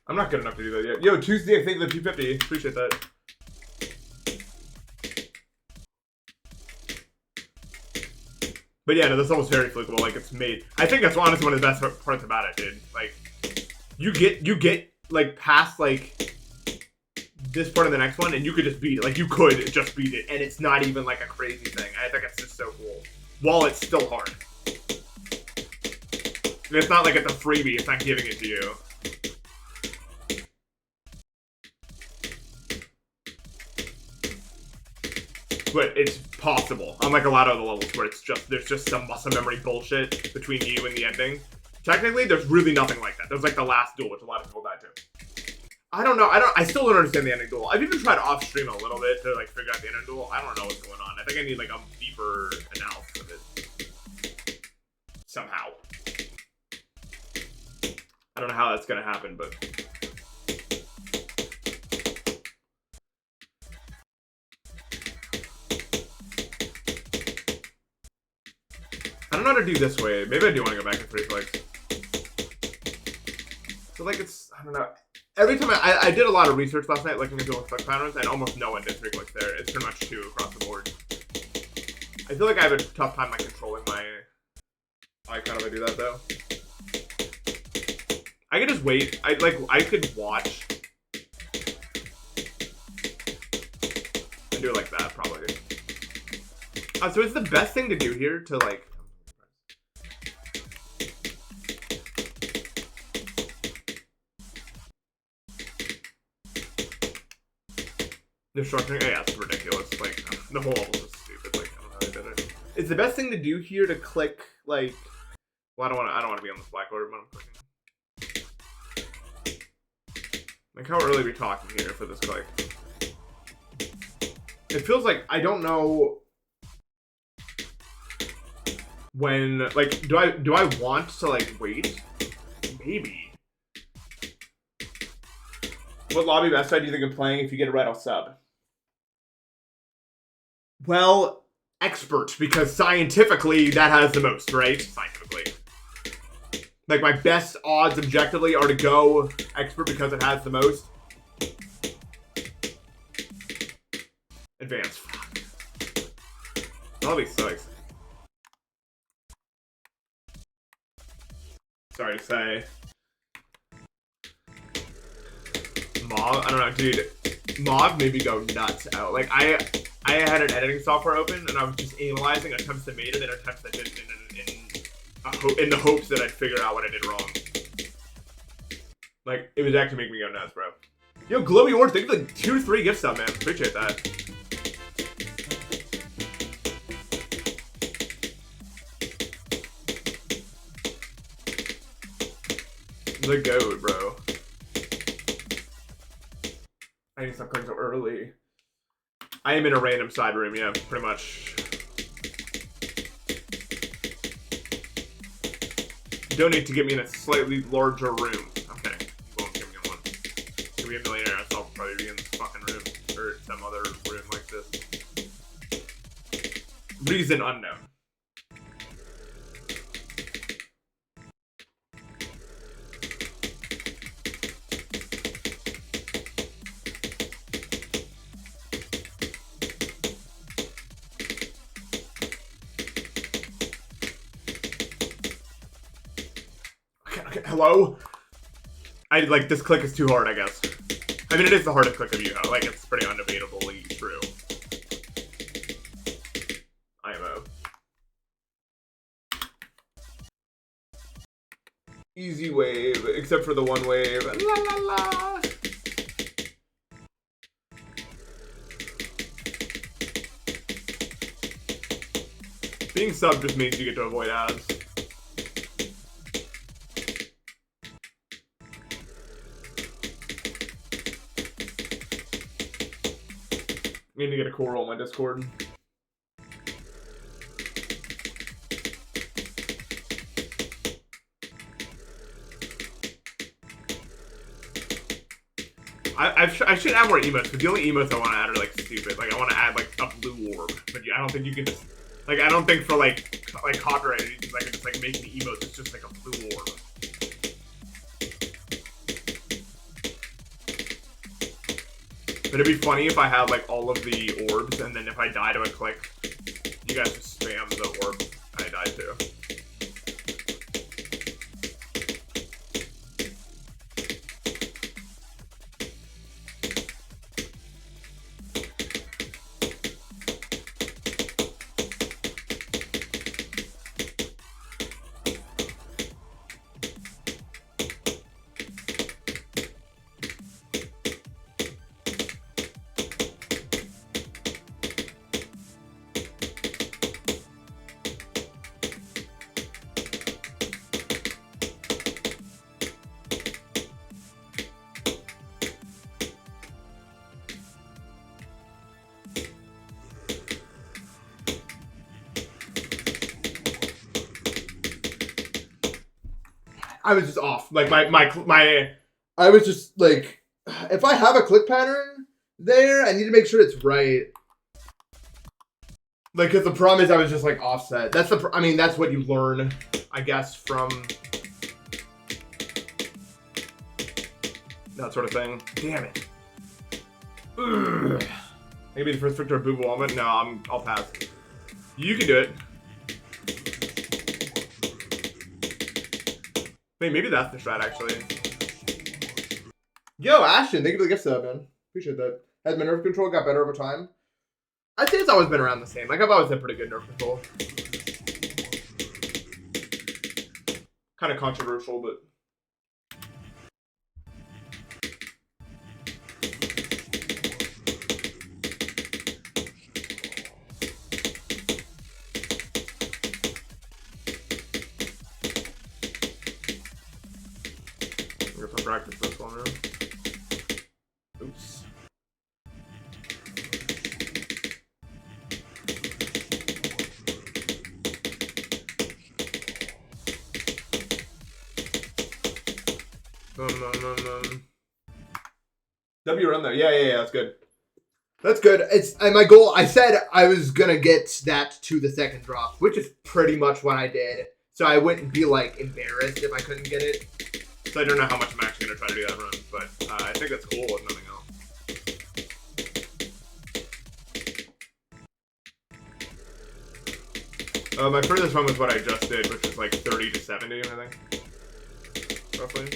I'm not good enough to do that yet. Yo, Tuesday, I think the 250. Appreciate that. But yeah, no, this level's very flukeable. Like, it's made. I think that's honestly one of the best parts about it, dude. Like, you get like past like this part of the next one, and you could just beat it. Like, you could just beat it, and it's not even like a crazy thing. I think it's just so cool. While it's still hard. It's not like it's a freebie. It's not giving it to you. But it's possible. Unlike a lot of the levels where it's just there's just some muscle memory bullshit between you and the ending. Technically, there's really nothing like that. There's like the last duel, which a lot of people died to. I don't know. I still don't understand the ending duel. I've even tried off stream a little bit to like figure out the ending duel. I don't know what's going on. I think I need like a deeper analysis of it. Somehow. I don't know how that's gonna happen, but. I don't know how to do this way. Maybe I do want to go back to 3 clicks. So like it's, I don't know. Every time I did a lot of research last night looking into click patterns, and almost no one did 3 clicks there. It's pretty much 2 across the board. I feel like I have a tough time like controlling my icon if I do that though. I could just wait. I could watch and do it like that probably. So it's the best thing to do here to like. The structuring, yeah, it's ridiculous. Like, the whole level's just stupid. Like, I don't know how they did it. It's the best thing to do here to click, like, well, I don't want to be on this blackboard, but I'm clicking. Like, how early are we talking here for this click? It feels like, I don't know when, like, do I want to, like, wait? Maybe. What lobby best side do you think of playing? If you get a red, I'll sub. Well, expert, because scientifically that has the most, right? Scientifically. Like, my best odds objectively are to go expert because it has the most. Advanced. Lobby sucks. sorry to say. Mauve, I don't know, dude. Mauve made me go nuts out. Like I had an editing software open and I was just analyzing attempts that made it and attempts that didn't in the hopes that I'd figure out what I did wrong. Like it was actually making me go nuts, bro. Yo, Glowy Orange, thank you for like 2 to 3 gifts up, man. Appreciate that. The goat, bro. I need to stop clicking so early. I am in a random side room, yeah, pretty much. Donate to get me in a slightly larger room. Okay, you won't give me one. Give me a millionaire, I'll probably be in this fucking room. Or some other room like this. Reason unknown. Okay, hello? Like, this click is too hard, I guess. I mean, it is the hardest click of Yu-Ho. Like, it's pretty undebatably true. IMO. Easy wave, except for the one wave. La la la! Being sub just means you get to avoid ads. I need to get a coral on my Discord. I should add more emotes, but the only emotes I want to add are like stupid. Like I want to add like a blue orb, but I don't think you can just like I don't think for like copyright reasons I can just like make the emotes. It's just like a blue orb. But it'd be funny if I had like all of the orbs, and then if I die to a click, you guys just spam the orb I died to. I was just off. Like my I was just like, if I have a click pattern there, I need to make sure it's right. Like, cause the problem is I was just like offset. That's the. I mean, that's what you learn, I guess, from that sort of thing. Damn it. Ugh. Maybe the first Victor Boo Walnut. No, I'll pass. You can do it. Wait, maybe that's the strat, actually. Yo, Ashton, thank you for the gift sub, man. Appreciate that. Has my nerve control got better over time? I'd say it's always been around the same. Like, I've always had pretty good nerve control. Kind of controversial, but... practice this one, man. Oops. W run though. Yeah, that's good. That's good. It's my goal. I said I was gonna get that to the second drop, which is pretty much what I did. So I wouldn't be like embarrassed if I couldn't get it. So I don't know how much I'm actually going to try to do that run, but I think that's cool if nothing else. My furthest run was what I just did, which was like 30 to 70, I think. roughly.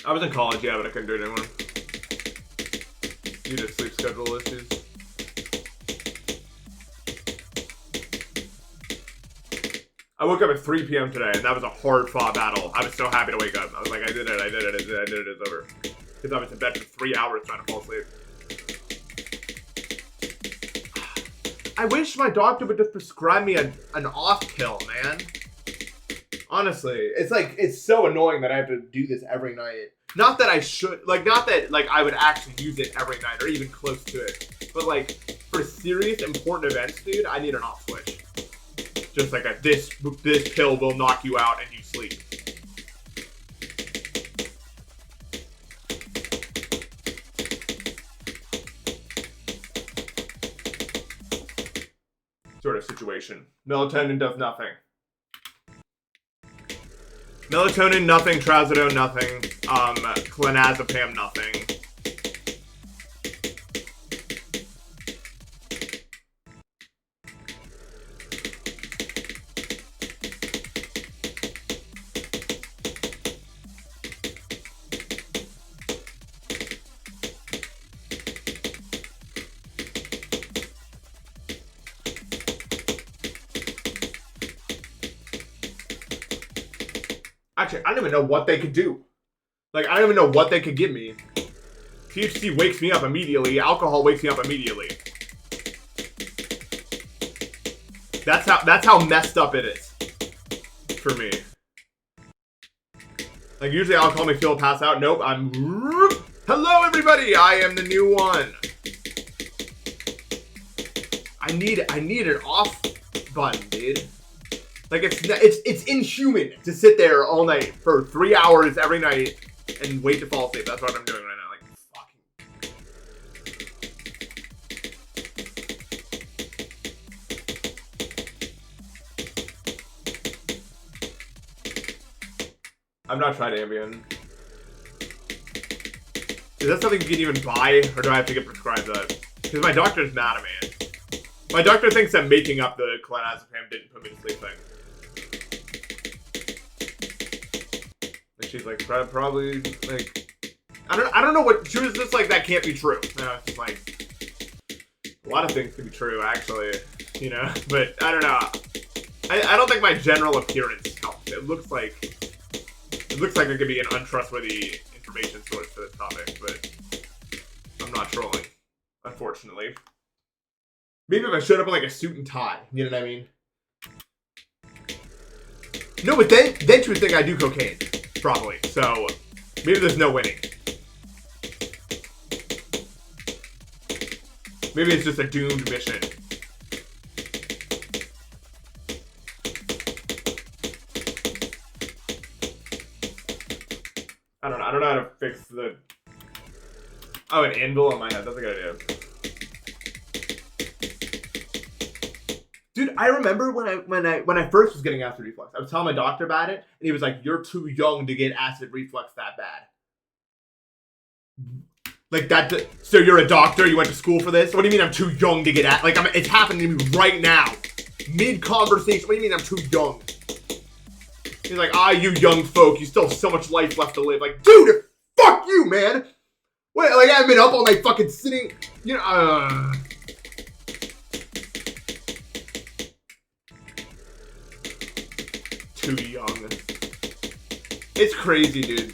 I was in college, yeah, but I couldn't do it anymore. Due to sleep schedule issues. I woke up at 3 p.m. today, and that was a hard-fought battle. I was so happy to wake up. I was like, I did it, it's over. Because I was in bed for 3 hours trying to fall asleep. I wish my doctor would just prescribe me an off pill, man. Honestly, it's like, it's so annoying that I have to do this every night. Not that I should, like, not that, like, I would actually use it every night or even close to it. But, like, for serious, important events, dude, I need an off switch. Just like this pill will knock you out and you sleep. Sort of situation. Melatonin does nothing. Melatonin, nothing. Trazodone, nothing. Clonazepam, nothing. Actually, I don't even know what they could do. Like, I don't even know what they could give me. THC wakes me up immediately. Alcohol wakes me up immediately. That's how messed up it is for me. Like, usually alcohol makes people pass out. Nope, I'm... Hello, everybody! I am the new one. I need an off button, dude. Like, it's inhuman to sit there all night for 3 hours every night and wait to fall asleep. That's what I'm doing right now. Like, fucking... I've not tried Ambien. Is that something you can even buy, or do I have to get prescribed that? Because my doctor's mad at me. My doctor thinks that making up the clonazepam didn't put me to sleep thing. She's like, probably, like, I don't know what, she was just like, that can't be true. And I was just like, a lot of things can be true, actually, you know, but I don't know. I don't think my general appearance helps. It looks like it could be an untrustworthy information source for this topic, but I'm not trolling, unfortunately. Maybe if I showed up in like a suit and tie, you know what I mean? No, but then she would think I do cocaine. Probably. So, maybe there's no winning. Maybe it's just a doomed mission. I don't know how to fix the... Oh, an anvil on my head. That's a good idea. Dude, I remember when I first was getting acid reflux, I was telling my doctor about it, and he was like, "You're too young to get acid reflux that bad." Like that. So you're a doctor? You went to school for this? What do you mean I'm too young to get at? Like it's happening to me right now, mid conversation. What do you mean I'm too young? He's like, you young folk, you still have so much life left to live. Like, dude, fuck you, man. What? Like I've been up all night fucking sitting. You know. Too young. It's crazy, dude.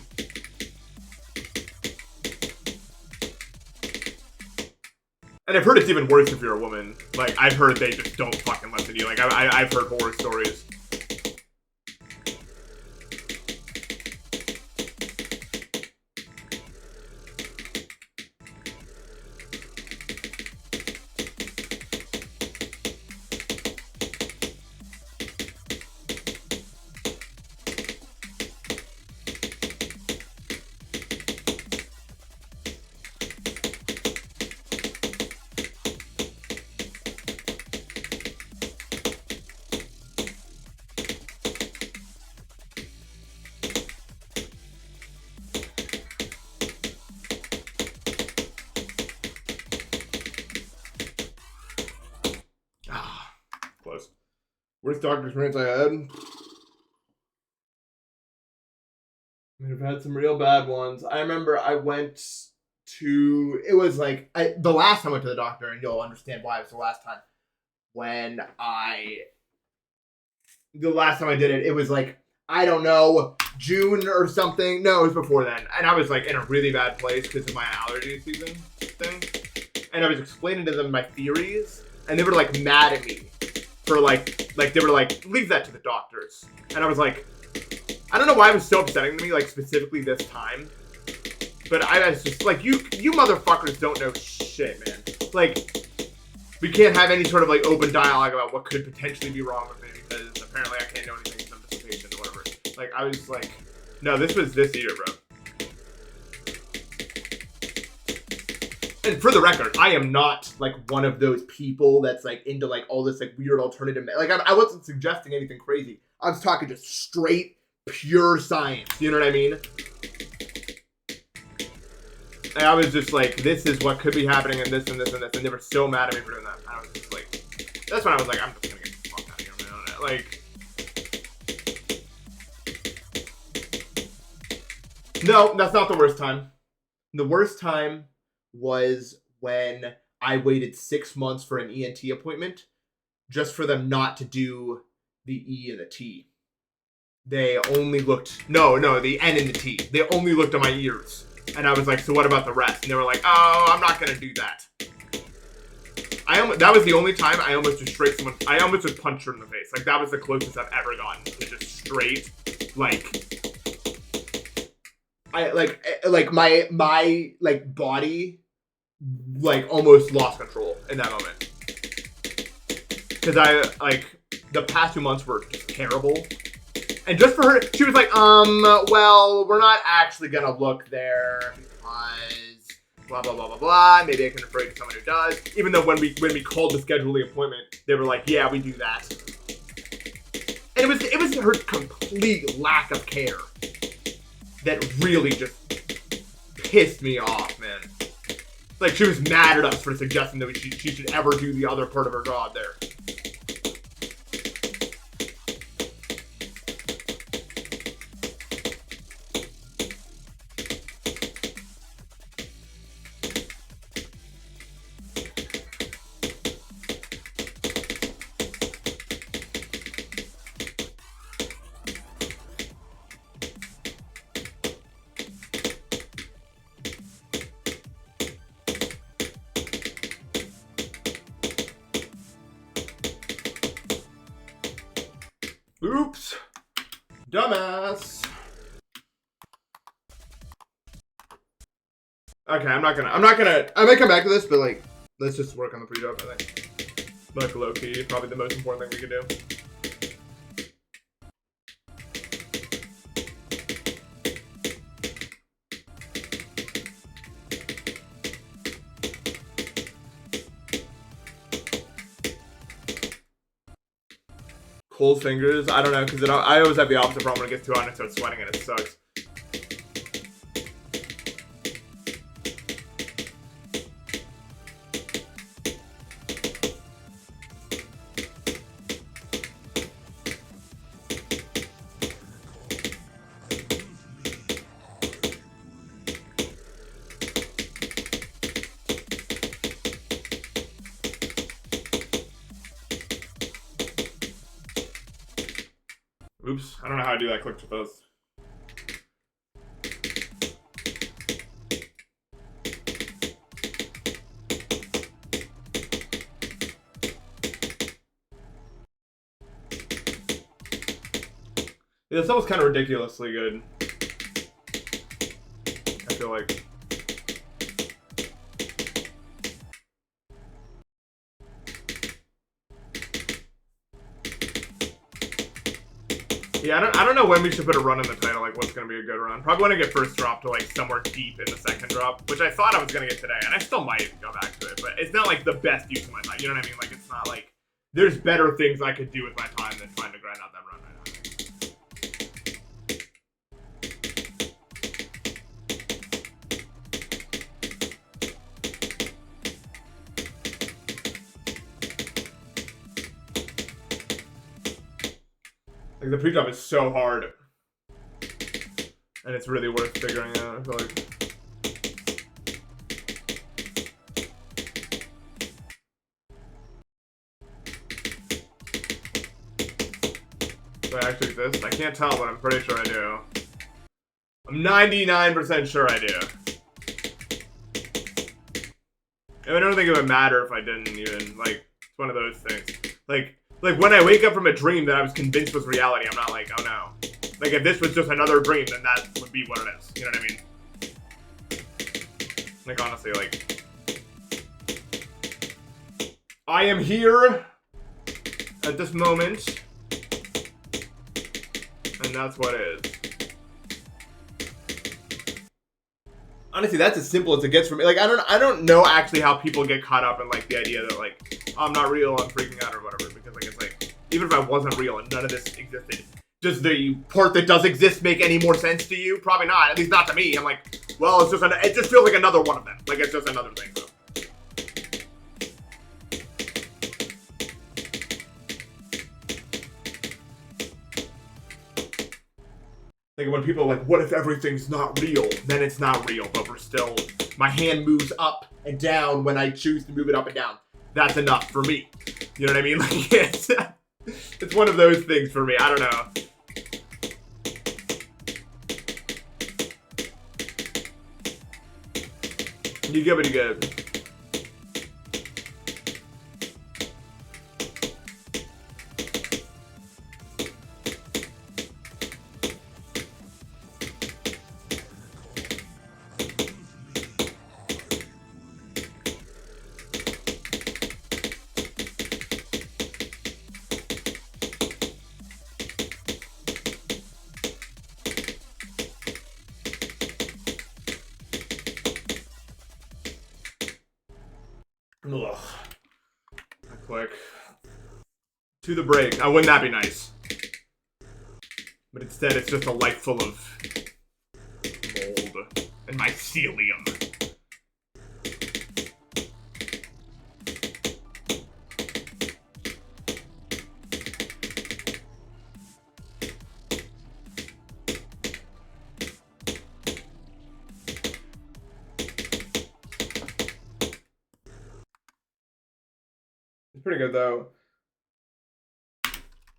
And I've heard it's even worse if you're a woman. Like, I've heard they just don't fucking listen to you. Like, I've heard horror stories. Worst doctor experience I had. I mean, I've had some real bad ones. I remember I went to, it was like, the last time I went to the doctor, and you'll understand why it was the last time. The last time I did it, it was like, I don't know, June or something. No, it was before then. And I was like in a really bad place because of my allergy season thing. And I was explaining to them my theories, and they were like mad at me for like they were like, leave that to the doctors. And I was like, I don't know why it was so upsetting to me, like specifically this time. But I was just like, you motherfuckers don't know shit, man. Like, we can't have any sort of like open dialogue about what could potentially be wrong with me because apparently I can't know anything from this patient or whatever. Like, I was like, no, this was this year, bro. And for the record, I am not like one of those people that's like into like all this like weird alternative. Like, I wasn't suggesting anything crazy. I was talking just straight, pure science. You know what I mean? And I was just like, this is what could be happening and this and this and this. And they were so mad at me for doing that. I was just like, that's when I was like, I'm just going to get the fuck out of here, man. Like, no, that's not the worst time. The worst time was when I waited 6 months for an ENT appointment just for them not to do the E and the T. They only looked, no, the N and the T. They only looked at my ears. And I was like, so what about the rest? And they were like, oh, I'm not going to do that. That was the only time I almost just I almost just punched her in the face. Like, that was the closest I've ever gotten to just straight, my body, like, almost lost control in that moment. Because the past 2 months were just terrible. And just for her, she was like, well, we're not actually going to look there because blah, blah, blah, blah, blah. Maybe I can refer you to someone who does. Even though when we called to schedule the appointment, they were like, yeah, we do that. And it was her complete lack of care that really just pissed me off, man. Like, she was mad at us for suggesting that she should ever do the other part of her job there. Oops. Dumbass. Okay, I might come back to this, but like, let's just work on the pre-job, I think. Like, low-key, probably the most important thing we could do. Cold fingers, I don't know, because I always have the opposite problem when it gets too hot and I start sweating and it sucks. Oops, I don't know how to do that click to post. Yeah, this almost kind of ridiculously good. I feel like. Yeah, I don't know when we should put a run in the title, like what's going to be a good run. Probably want to get first drop to like somewhere deep in the second drop, which I thought I was going to get today, and I still might go back to it, but it's not like the best use of my time, you know what I mean? Like, it's not like, there's better things I could do with my time than trying to grind out that run right now. Like, the pre-drop is so hard. And it's really worth figuring out, I feel like. Do I actually exist? I can't tell, but I'm pretty sure I do. I'm 99% sure I do. I don't think it would matter if I didn't even, like, it's one of those things. Like when I wake up from a dream that I was convinced was reality, I'm not like, oh no. Like, if this was just another dream, then that would be what it is. You know what I mean? Like, honestly, like, I am here at this moment, and that's what it is. Honestly, that's as simple as it gets for me. Like, I don't know actually how people get caught up in, like, the idea that, like, oh, I'm not real, I'm freaking out or whatever. Because, like, it's like, even if I wasn't real and none of this existed, does the part that does exist make any more sense to you? Probably not. At least not to me. I'm like, well, it just feels like another one of them. Like, it's just another thing, though. Like, when people are like, what if everything's not real? Then it's not real, but we're still... My hand moves up and down when I choose to move it up and down. That's enough for me. You know what I mean? Like, it's one of those things for me. I don't know. You get what you get. Ugh. I click. To the break. Oh, wouldn't that be nice? But instead, it's just a life full of mold and mycelium. Pretty good though.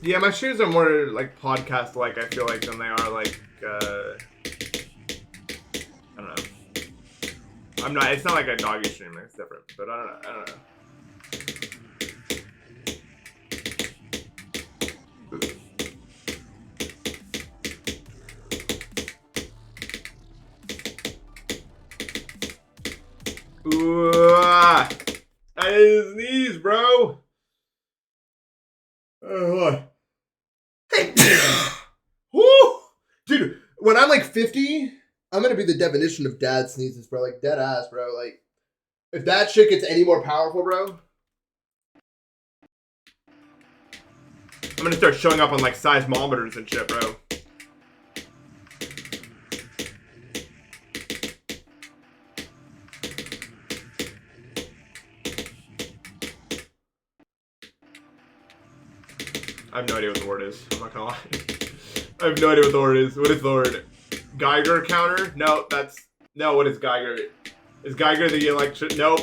Yeah, my shoes are more like podcast-like, I feel like, than they are like, I don't know. It's not like a doggy stream, it's different, but I don't know. Ooh, I sneeze, bro. Woo! Dude, when I'm like 50, I'm gonna be the definition of dad sneezes, bro. Like, dead ass, bro. Like, if that shit gets any more powerful, bro, I'm gonna start showing up on like seismometers and shit, bro. I have no idea what the word is. I'm not gonna lie. I have no idea what the word is. What is the word? Geiger counter? No, no, what is Geiger? Is Geiger the electric? Nope.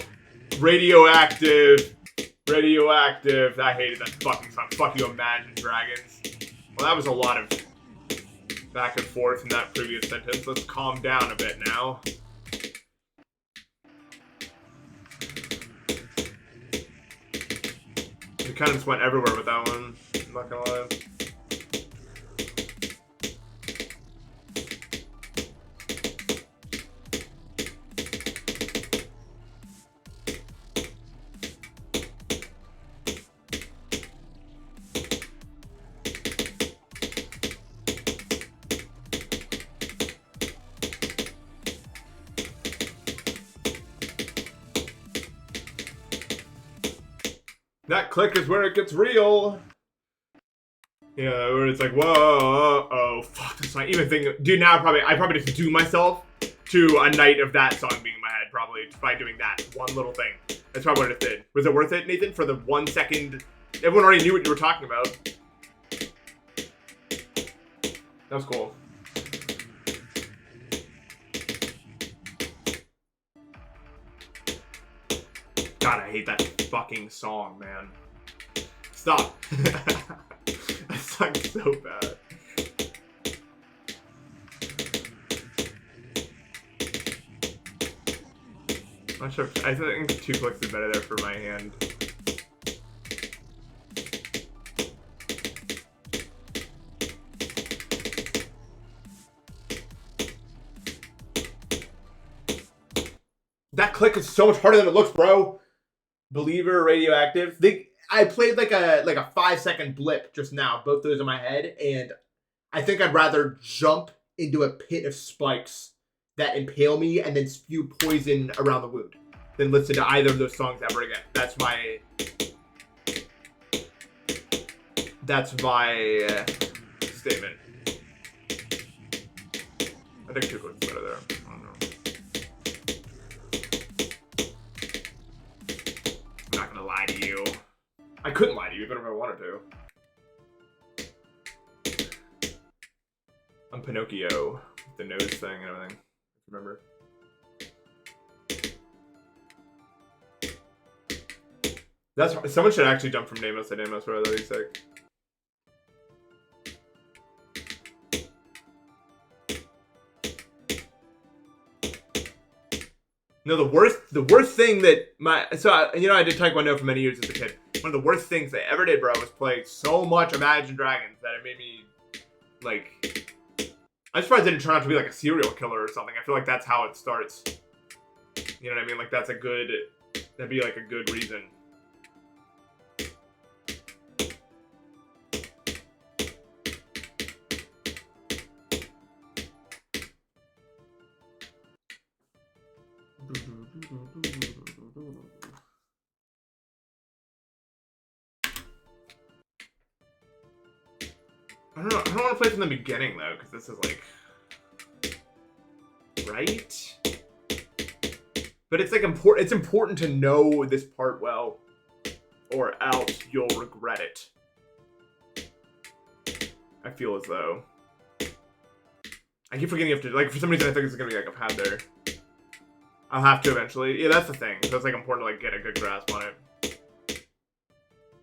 Radioactive. Radioactive. I hated that fucking song. Fuck you, Imagine Dragons. Well, that was a lot of back and forth in that previous sentence. Let's calm down a bit now. We kind of just went everywhere with that one. I'm not gonna lie. That click is where it gets real. Yeah, where it's like, whoa, oh, fuck, that's not even thinking. Dude, now I probably just do myself to a night of that song being in my head, probably, by doing that one little thing. That's probably what it did. Was it worth it, Nathan, for the 1 second? Everyone already knew what you were talking about. That's cool. God, I hate that fucking song, man. Stop. That song's so bad. I'm not sure. I think 2 clicks is better there for my hand. That click is so much harder than it looks, bro. Believer, Radioactive. I played like a 5-second blip just now, both those in my head, and I think I'd rather jump into a pit of spikes that impale me and then spew poison around the wound than listen to either of those songs ever again. That's my statement. I think 2 clicks is better there. I don't know. I'm not gonna lie to you. I couldn't lie to you even if I wanted to. I'm Pinocchio, with the nose thing and everything. Remember? That's someone should actually jump from Deimos to Deimos, bro. That'd be sick. No, the worst thing that I did Taekwondo for many years as a kid. One of the worst things I ever did, bro, was play so much Imagine Dragons that it made me, like, I'm surprised it didn't turn out to be like a serial killer or something. I feel like that's how it starts. You know what I mean? Like, that'd be like a good reason. I don't know. I don't want to play from the beginning though, because this is like, right? But it's like important. It's important to know this part well, or else you'll regret it. I feel as though I keep forgetting you have to, like, for some reason I think it's gonna be like a pad there. I'll have to eventually. Yeah, that's the thing. So it's like important to like get a good grasp on it.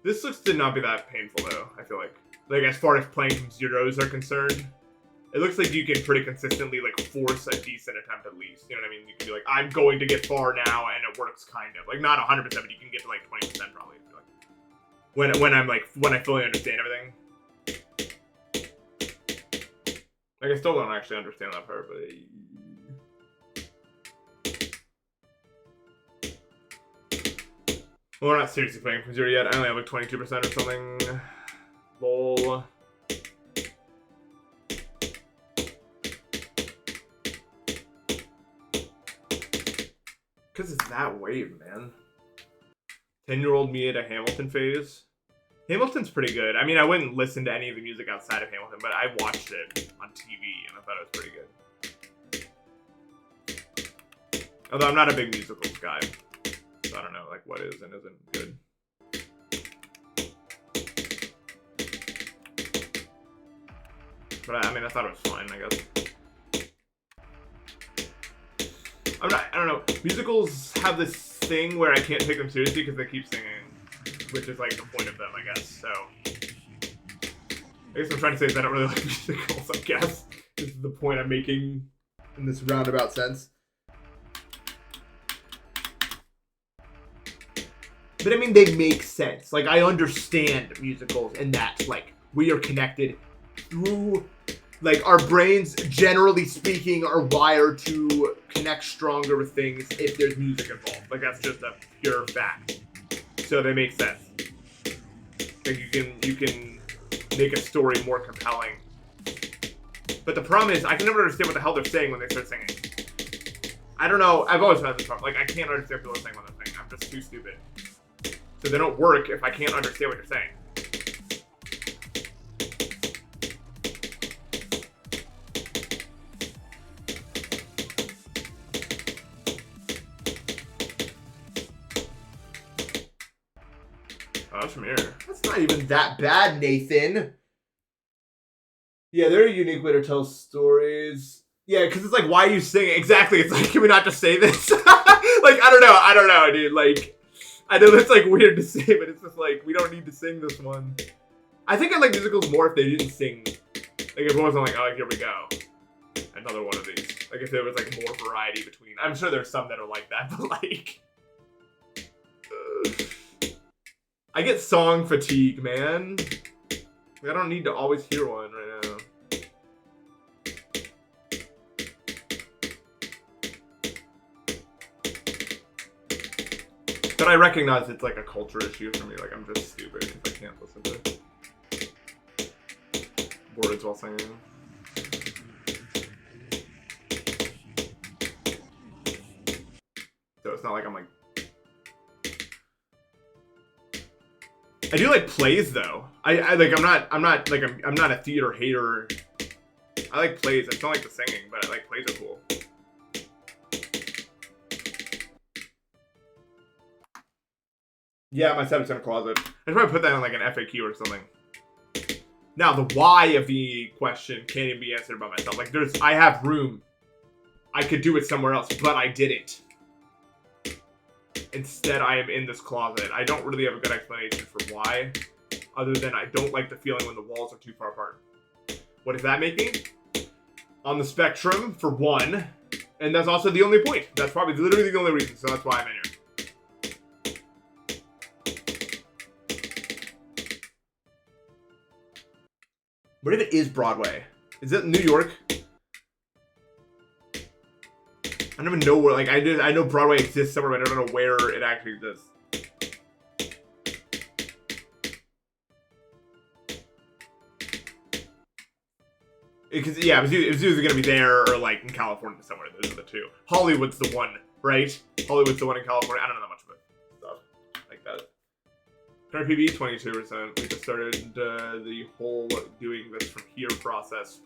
This looks to not be that painful though. I feel like as far as playing from zeros are concerned, it looks like you can pretty consistently like force a decent attempt at least. You know what I mean? You can be like, I'm going to get far now, and it works kind of. Like not 100%, but you can get to like 20% probably. I feel like. When I fully understand everything. Like I still don't actually understand that part, but. Well, we're not seriously playing from zero yet. I only have like 22% or something. Lol. Because it's that wave, man. 10-year-old me at a Hamilton phase. Hamilton's pretty good. I mean, I wouldn't listen to any of the music outside of Hamilton, but I watched it on TV, and I thought it was pretty good. Although I'm not a big musicals guy. So I don't know, like, what is and isn't good. But I mean, I thought it was fine, I guess. I don't know. Musicals have this thing where I can't take them seriously because they keep singing, which is like the point of them, I guess. So I guess what I'm trying to say is I don't really like musicals, I guess. This is the point I'm making in this roundabout sense. But I mean, they make sense. Like, I understand musicals in that, like, we are connected through, like, our brains, generally speaking, are wired to connect stronger with things if there's music involved. Like, that's just a pure fact. So they make sense. Like, you can make a story more compelling. But the problem is, I can never understand what the hell they're saying when they start singing. I don't know. I've always had this problem. Like, I can't understand what people are saying when they're singing. I'm just too stupid. So they don't work if I can't understand what you're saying. Oh, that's from here. That's not even that bad, Nathan. Yeah, they're a unique way to tell stories. Yeah, because it's like, why are you singing? Exactly. It's like, can we not just say this? Like, I don't know, dude. Like, I know that's like weird to say, but it's just like, we don't need to sing this one. I think I like musicals more if they didn't sing. Like, if it wasn't like, oh, here we go. Another one of these. Like, if there was like more variety between. I'm sure there's some that are like that, but like. I get song fatigue, man. I don't need to always hear one right now. But I recognize it's like a culture issue for me. Like, I'm just stupid if I can't listen to words while singing. So it's not like I'm like. I do like plays though. I like I'm not a theater hater. I like plays. I don't like the singing, but I like plays are cool. Yeah, my 7% closet. I should probably put that in like an FAQ or something. Now the why of the question can't even be answered by myself. Like I have room. I could do it somewhere else, but I didn't. Instead, I am in this closet. I don't really have a good explanation for why, other than I don't like the feeling when the walls are too far apart. What does that make me? On the spectrum, for one, and that's also the only point. That's probably literally the only reason, so that's why I'm in here. What if it is Broadway? Is it New York? I don't even know where, like, I know Broadway exists somewhere, but I don't know where it actually exists. Because, yeah, it was either going to be there or, like, in California somewhere. Those are the two. Hollywood's the one, right? Hollywood's the one in California. I don't know that much about stuff like that. Current PB, 22%. We just started the whole doing this from here process.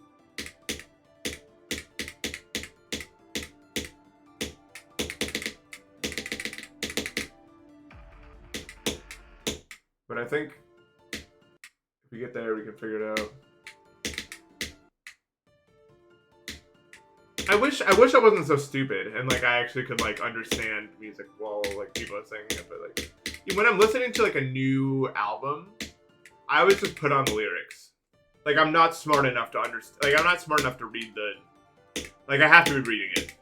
But I think if we get there, we can figure it out. I wish I wasn't so stupid and like I actually could like understand music while like people are singing it. But like when I'm listening to like a new album, I always just put on the lyrics. Like I'm not smart enough to understand. Like I'm not smart enough to read the. Like I have to be reading it.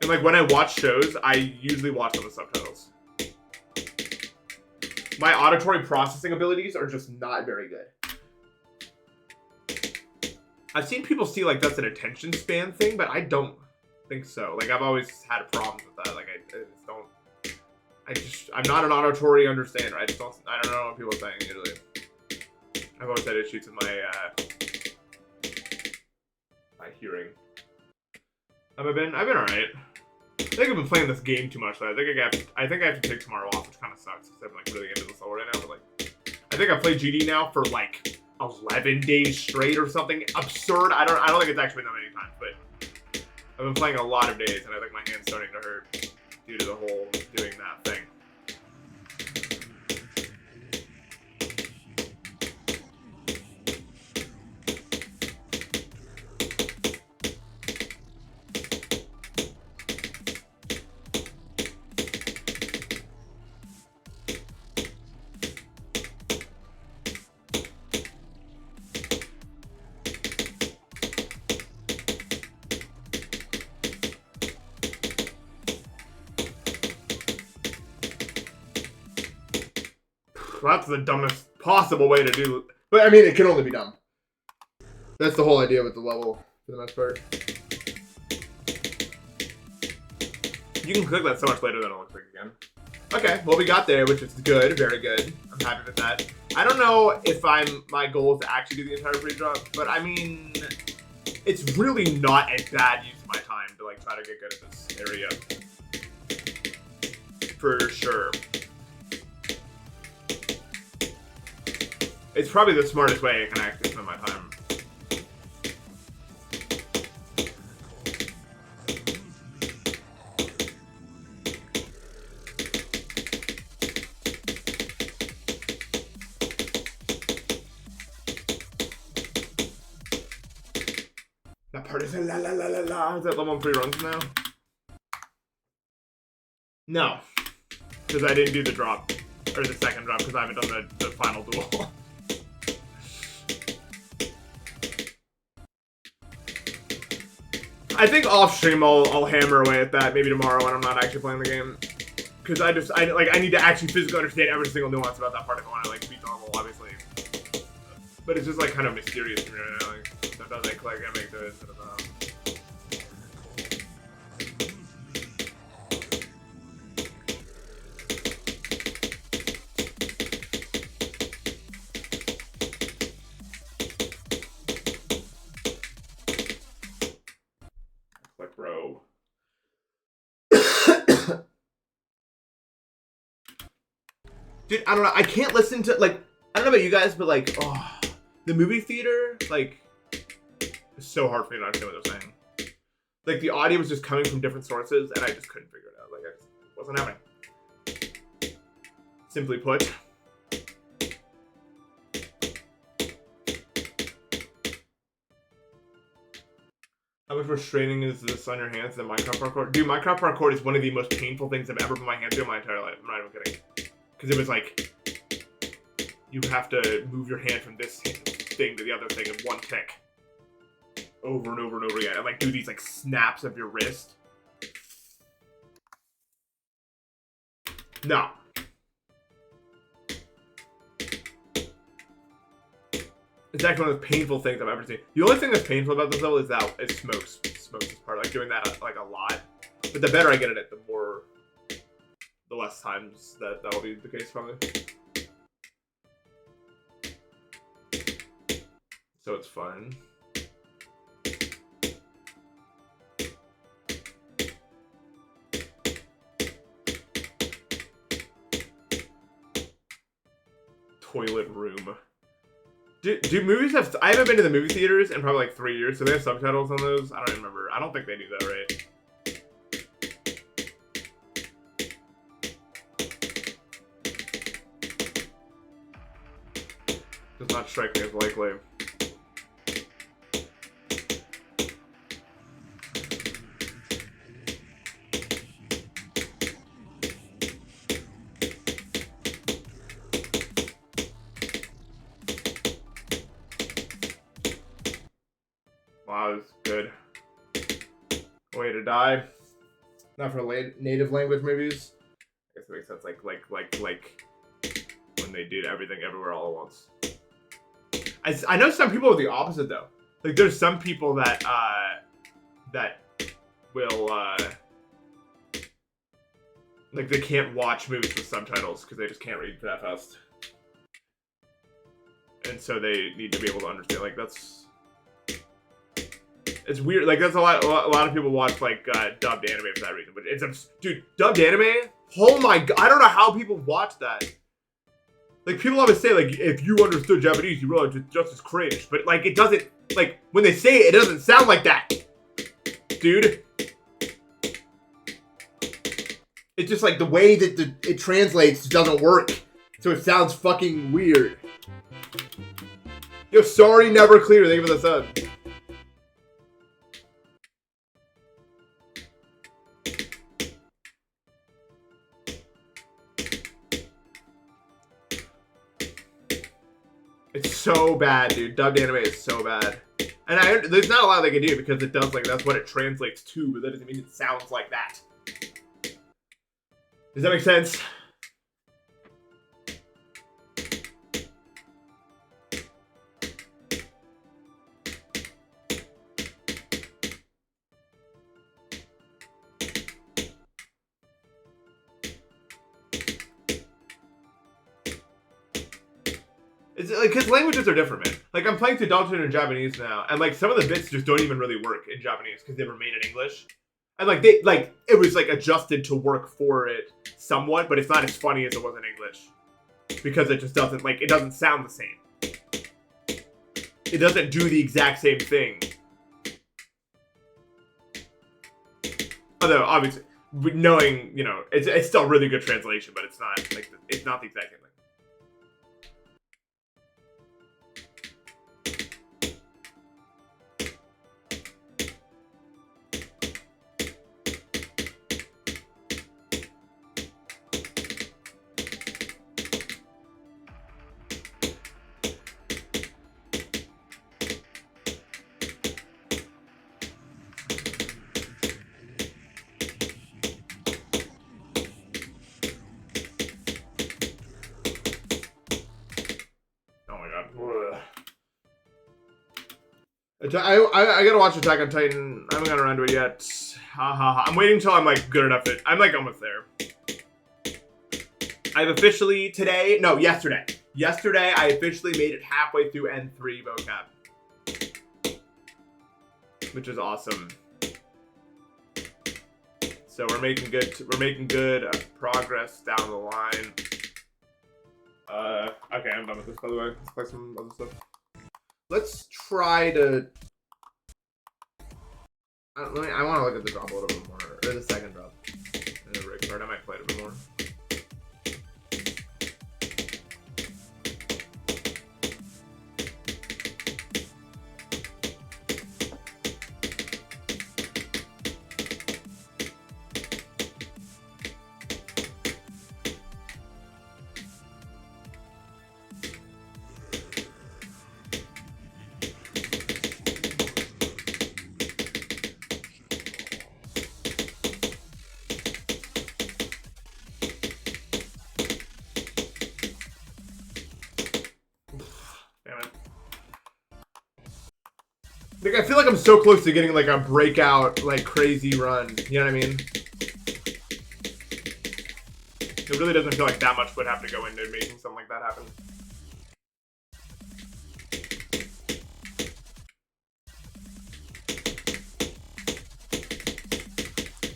And like when I watch shows, I usually watch them with subtitles. My auditory processing abilities are just not very good. I've seen people see like that's an attention span thing, but I don't think so. Like I've always had problems with that. Like I just don't. I'm not an auditory understander. I don't know what people are saying usually. I've always had issues with my hearing. I've been alright. I think I've been playing this game too much. Though. I think I have to take tomorrow off, which kind of sucks because I'm like really into this all right now. But like, I think I played GD now for like 11 days straight or something absurd. I don't think it's actually been that many times, but I've been playing a lot of days, and I think my hand's starting to hurt due to the whole doing that thing. Well, that's the dumbest possible way to do it. But I mean, it can only be dumb. That's the whole idea with the level, for the most part. You can click that so much later than it'll click again. Okay, well we got there, which is good, very good. I'm happy with that. I don't know if my goal is to actually do the entire free drop, but I mean, it's really not a bad use of my time to like try to get good at this area. For sure. It's probably the smartest way I can actually spend my time. Is it la la la la la? Is that level 3 runs now? No. Because I didn't do the drop. Or the second drop, because I haven't done the final duel. I think off stream I'll hammer away at that maybe tomorrow when I'm not actually playing the game. Because I need to actually physically understand every single nuance about that part if I want to like beat the level, obviously. But it's just like kind of mysterious to me right now. Like, so it doesn't click and make the instead of like, bro. Dude, I don't know. I can't listen to, like, I don't know about you guys, but, like, oh, the movie theater, like, it's so hard for me to understand what they're saying. Like, the audio was just coming from different sources, and I just couldn't figure it out. Like, it wasn't happening. Simply put. How much frustrating is this on your hands than Minecraft parkour? Dude, Minecraft parkour is one of the most painful things I've ever put my hand through in my entire life. I'm not even kidding. Because it was like, you have to move your hand from this thing to the other thing in one tick. Over and over and over again. And like do these like snaps of your wrist. No. It's actually one of the painful things I've ever seen. The only thing that's painful about this level is that it smokes. Smokes is part. Like doing that like a lot. But the better I get at it, the less times that'll be the case probably. So it's fun. Toilet room. Do movies have... I haven't been to the movie theaters in probably like 3 years, so they have subtitles on those? I don't even remember. I don't think they do that right. Does not strike me as likely. Wow, that's good. Way to die. Not for native language movies. I guess it makes sense. Like when they did everything everywhere all at once. I know some people are the opposite though. Like there's some people that will like they can't watch movies with subtitles because they just can't read that fast. And so they need to be able to understand. Like that's it's weird. Like that's a lot of people watch like dubbed anime for that reason. But it's dude, dubbed anime. Oh my god! I don't know how people watch that. Like people always say like if you understood Japanese, you realize it's just as cringe. But like it doesn't. Like when they say it, it doesn't sound like that, dude. It's just like the way that it translates doesn't work, so it sounds fucking weird. Yo, sorry, never clear. Thank you for the sub. It's so bad, dude. Dubbed anime is so bad. And there's not a lot they can do because it does, like, that's what it translates to, but that doesn't mean it sounds like that. Does that make sense? It's like, because languages are different, man. Like, I'm playing through Dalton in Japanese now, and like some of the bits just don't even really work in Japanese because they were made in English. And like it was like adjusted to work for it somewhat, but it's not as funny as it was in English because it just doesn't it doesn't sound the same. It doesn't do the exact same thing. Although obviously, knowing it's still really good translation, but it's not the exact same thing. I gotta watch Attack on Titan. I haven't gotten around to it yet. I'm waiting until I'm like good enough. I'm like almost there. I've officially yesterday. Yesterday I officially made it halfway through N3 vocab, which is awesome. So we're making good progress down the line. Okay, I'm done with this, by the way. Let's play some other stuff. Let's try to... I want to look at the drop a little bit more. Or the second drop. And the rig card, I might play it a bit more. Like, I feel like I'm so close to getting like a breakout, like crazy run. You know what I mean? It really doesn't feel like that much would have to go into making something like that happen.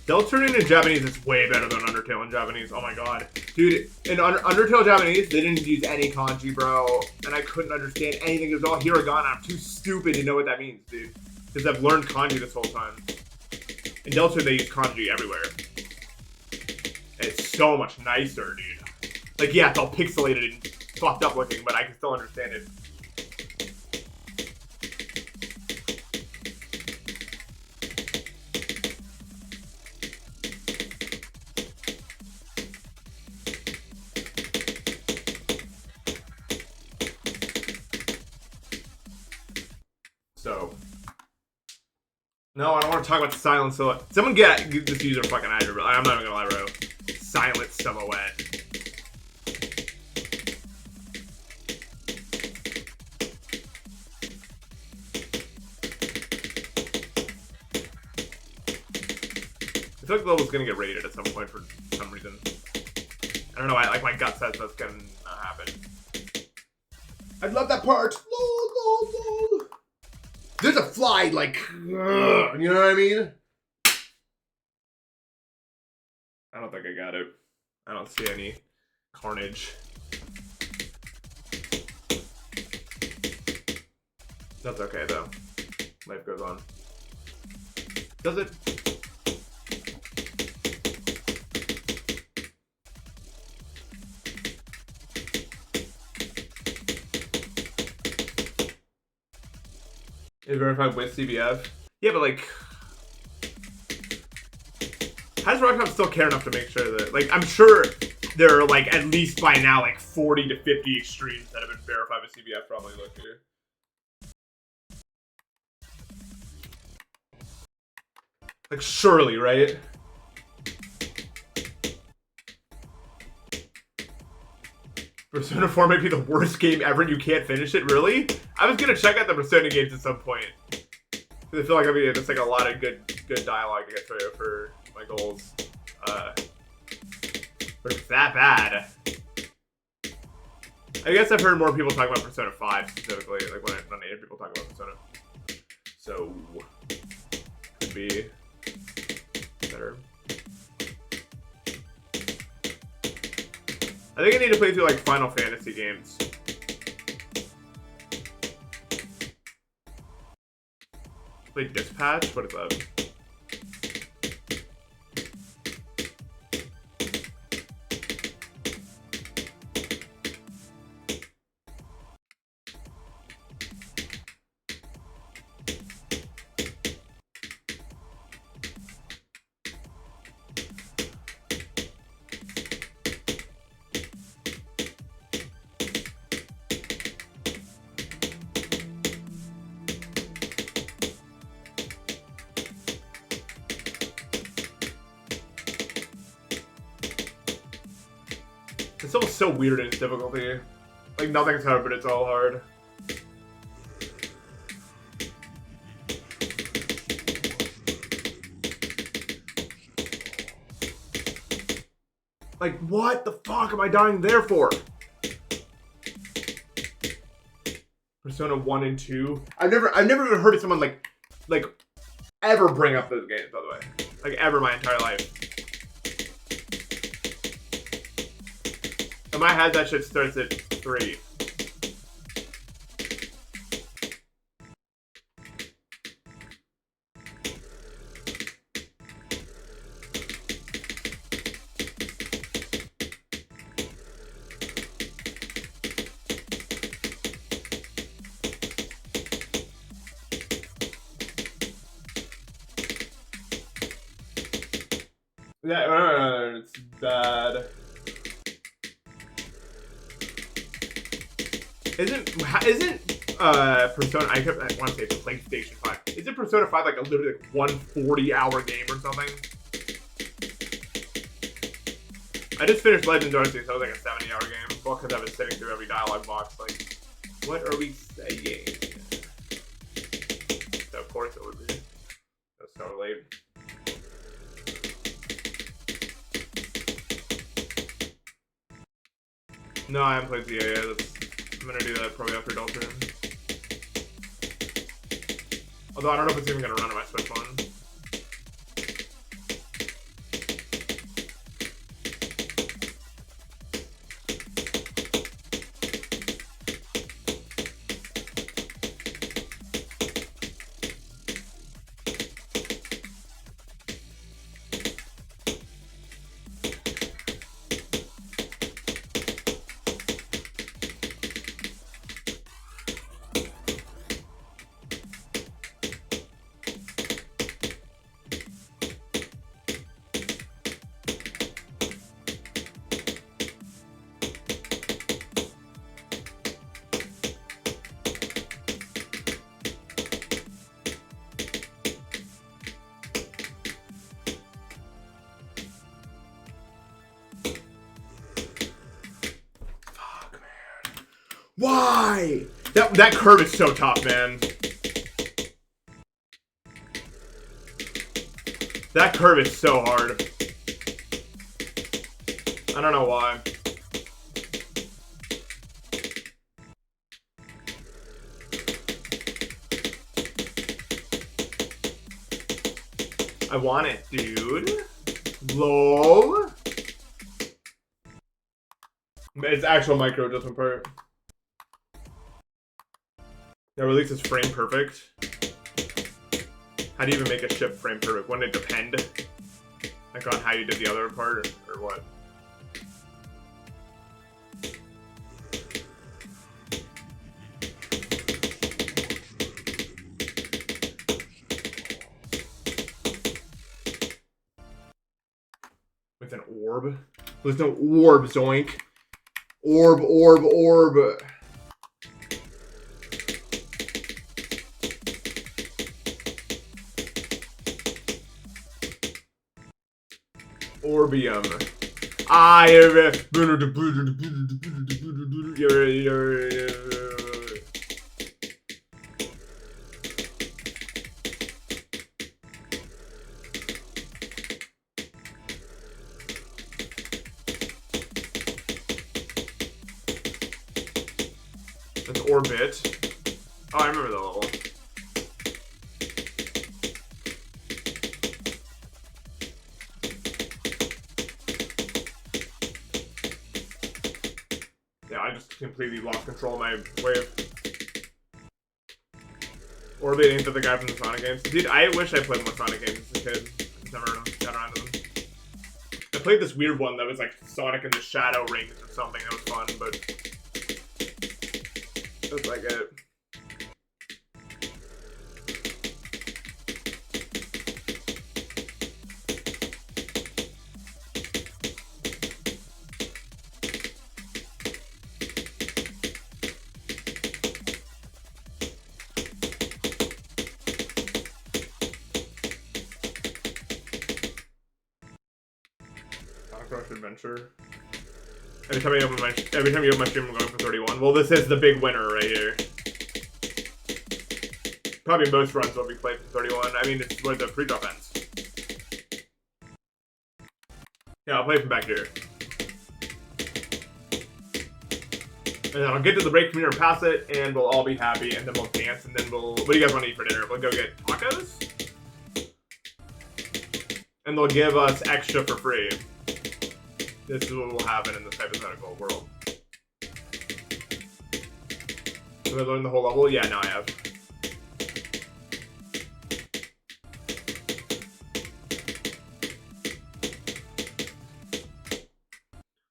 Deltarune in Japanese is way better than Undertale in Japanese. Oh my god. Dude, in Undertale Japanese, they didn't use any kanji, bro. And I couldn't understand anything. It was all hiragana. I'm too stupid to know what that means, dude. Because I've learned kanji this whole time. In Deltarune, they use kanji everywhere. And it's so much nicer, dude. Like, yeah, it's all pixelated and fucked up looking, but I can still understand it. So, no, I don't want to talk about Silent Silhouette. Someone get this user fucking aggravated. I'm not even gonna lie, bro. Silent Silhouette. I feel like the level's gonna get raided at some point for some reason. I don't know. Like my gut says that's gonna happen. I love that part. There's a fly, like, you know what I mean? I don't think I got it. I don't see any carnage. That's okay, though. Life goes on. Does it? Is verified with CBF? Yeah, but like, how does Rockcom still care enough to make sure that, like, I'm sure there are like at least by now like 40 to 50 extremes that have been verified with CBF. Probably look here. Like, surely, right? Persona 4 might be the worst game ever and you can't finish it? Really? I was gonna check out the Persona games at some point. Because I feel like it's like a lot of good dialogue to get through for my goals. But it's that bad. I guess I've heard more people talk about Persona 5 specifically, like when I hear people talk about Persona. So, could be better. I think I need to play through like Final Fantasy games. Play Dispatch? What is that? It's all so weird in its difficulty. Like, nothing's hard, but it's all hard. Like, what the fuck am I dying there for? Persona 1 and 2. I've never even heard of someone like ever bring up those games, by the way. Like, ever my entire life. In my head, that shit starts at 3. Yeah, it's bad. Isn't Persona? I want to say it's PlayStation 5. Isn't Persona 5 like a literally like 140-hour game or something? I just finished Legends Arceus, so it was like a 70-hour game. Well, because I've been sitting through every dialogue box. Like, what are we saying? So of course it would be. That's so late. No, I haven't played ZA yet. I'm gonna do that probably after Delta. Although I don't know if it's even gonna run on my Switch one. Why? That curve is so tough, man. That curve is so hard. I don't know why. I want it, dude. LOL. It's actual micro adjustment part. The release is frame perfect. How do you even make a ship frame perfect? Wouldn't it depend? Like on how you did the other part, or what? With an orb? There's no orb, zoink. Orb. Orbium. That's orbit. Oh, I remember that level. Yeah, I just completely lost control of my wave. Orbit ain't that the guy from the Sonic games. Dude, I wish I played more Sonic games as a kid. I just never got around to them. I played this weird one that was like Sonic and the Shadow Rings or something. That was fun, but that's like it. Adventure. Every time you open my stream, I'm going for 31. Well, this is the big winner right here. Probably most runs will be played for 31. I mean, it's where the pre-drop ends. Yeah, I'll play from back here. And then I'll get to the break from here, pass it, and we'll all be happy, and then we'll dance, and then we'll... What do you guys want to eat for dinner? We'll go get tacos? And they'll give us extra for free. This is what will happen in this hypothetical world. Have I learned the whole level? Yeah, now I have.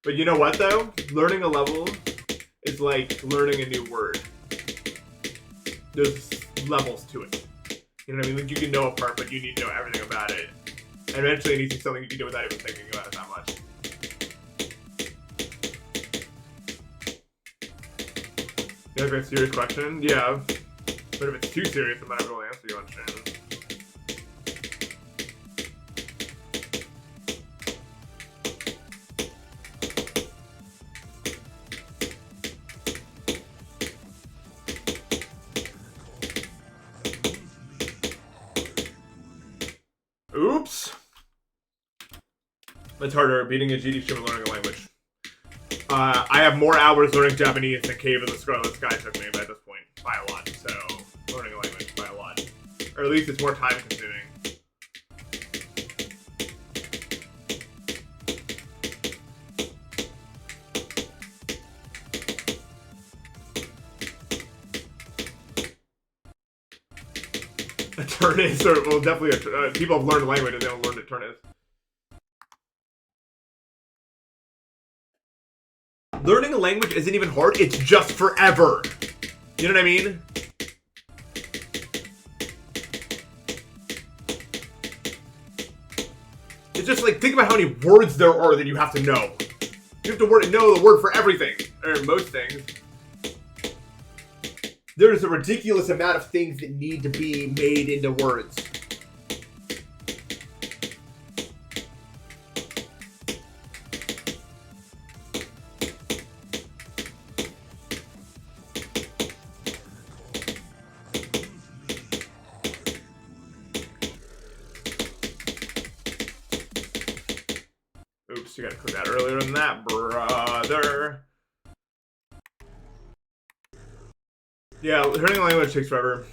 But you know what, though? Learning a level is like learning a new word. There's levels to it. You know what I mean? Like, you can know a part, but you need to know everything about it. And eventually it needs to be something you can do without even thinking about it that much. You have a serious question? Yeah. But if it's too serious, I might not be able to answer you on stream. Oops. It's harder beating a GD stream and learning a language. I have more hours learning Japanese than Cave of the Scarlet Sky took me by this point. By a lot. So, learning a language by a lot. Or at least it's more time consuming. A turn is, or, well, definitely, people have learned a language and they don't learn a turn is. Learning a language isn't even hard, it's just forever. You know what I mean? It's just like, think about how many words there are that you have to know. You have to know the word for everything, or most things. There's a ridiculous amount of things that need to be made into words. Oops, you gotta click that earlier than that, brother. Yeah, learning a language takes forever.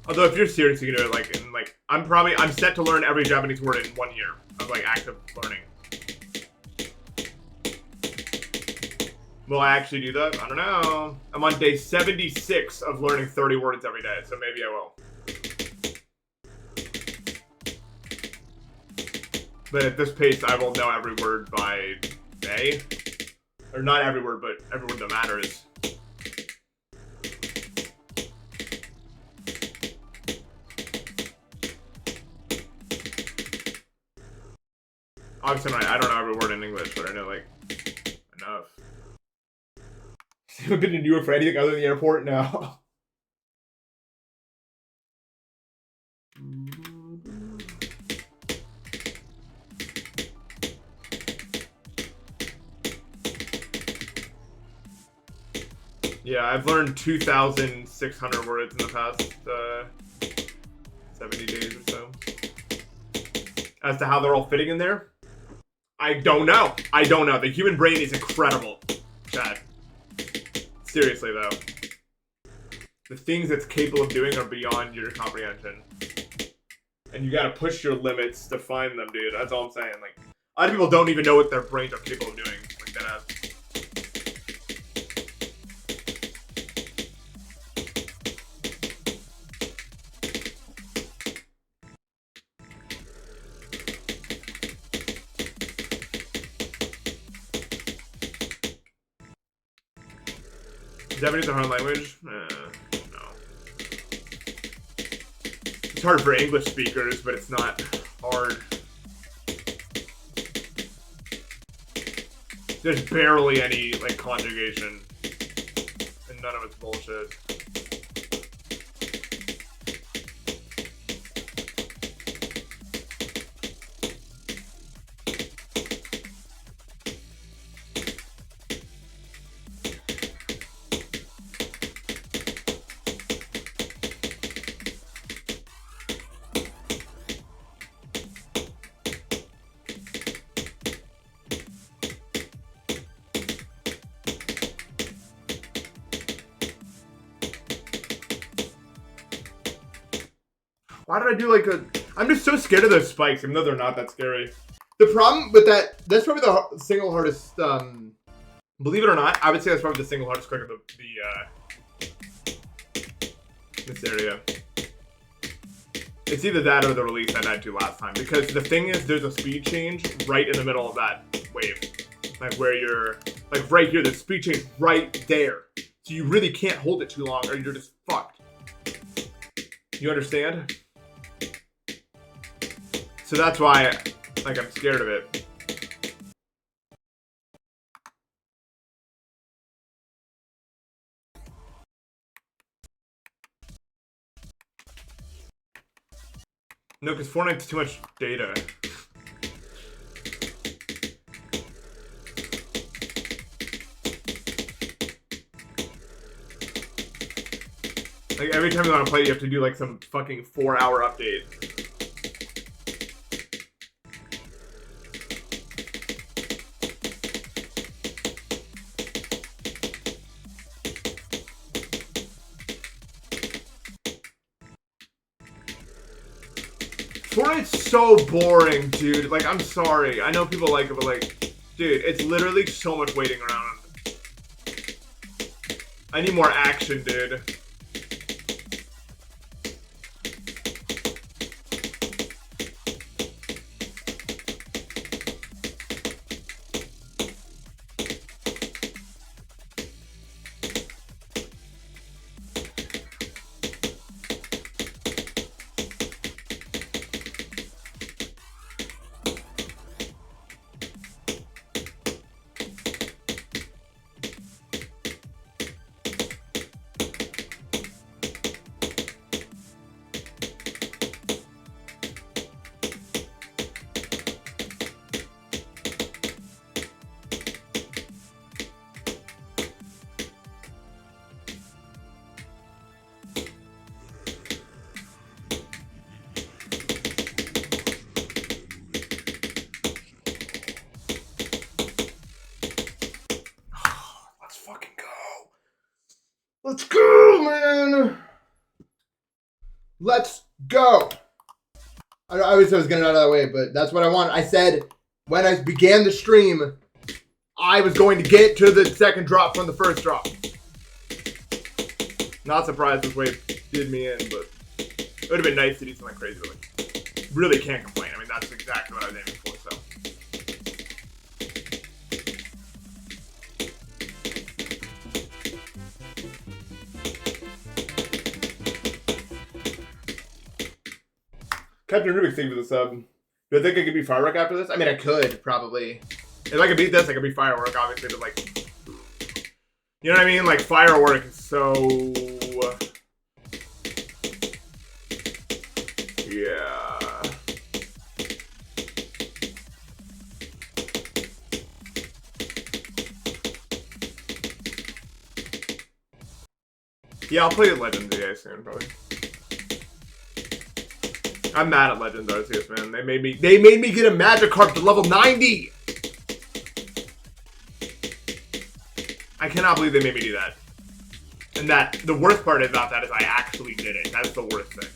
Although if you're serious, you can do it I'm set to learn every Japanese word in 1 year of like active learning. Will I actually do that? I don't know. I'm on day 76 of learning 30 words every day, so maybe I will. But at this pace, I will know every word by May. Or not every word, but every word that matters. Obviously, I don't know every word in English, but I know, like, enough. I've been to New York for anything other than the airport now. Yeah, I've learned 2,600 words in the past 70 days or so. As to how they're all fitting in there, I don't know. I don't know. The human brain is incredible, Chad. Seriously, though. The things it's capable of doing are beyond your comprehension. And you gotta push your limits to find them, dude. That's all I'm saying. Like, a lot of people don't even know what their brains are capable of doing. Like, that. Japanese a hard language? No. It's hard for English speakers, but it's not hard. There's barely any, like, conjugation. And none of it's bullshit. Why did I do like a... I'm just so scared of those spikes, even though they're not that scary. The problem with that's probably the single hardest, believe it or not, I would say that's probably the single hardest crack of this area. It's either that or the release I died to last time. Because the thing is, there's a speed change right in the middle of that wave. Like where you're, like right here, there's speed change right there. So you really can't hold it too long or you're just fucked. You understand? So that's why, like, I'm scared of it. No, because Fortnite's too much data. Like, every time you want to play, you have to do, like, some fucking 4-hour update. Fortnite's so boring, dude. Like, I'm sorry. I know people like it, but, like, dude, it's literally so much waiting around. I need more action, dude. Let's go, man! Let's go! I obviously was getting out of that way, but that's what I want. I said when I began the stream, I was going to get to the second drop from the first drop. Not surprised this wave did me in, but it would have been nice to do something crazy. Like, really can't complain. I mean, that's exactly what I was aiming for, so. Captain Rubik, thank you for the sub. Do I think I could be Firework after this? I mean, I could, probably. If I could beat this, I could be Firework, obviously, but, like... You know what I mean? Like, Firework is so... Yeah. Yeah, I'll play Legends VA soon, probably. I'm mad at Legends Arceus, man. They made me get a Magikarp to level 90! I cannot believe they made me do that. And the worst part about that is I actually did it. That's the worst thing.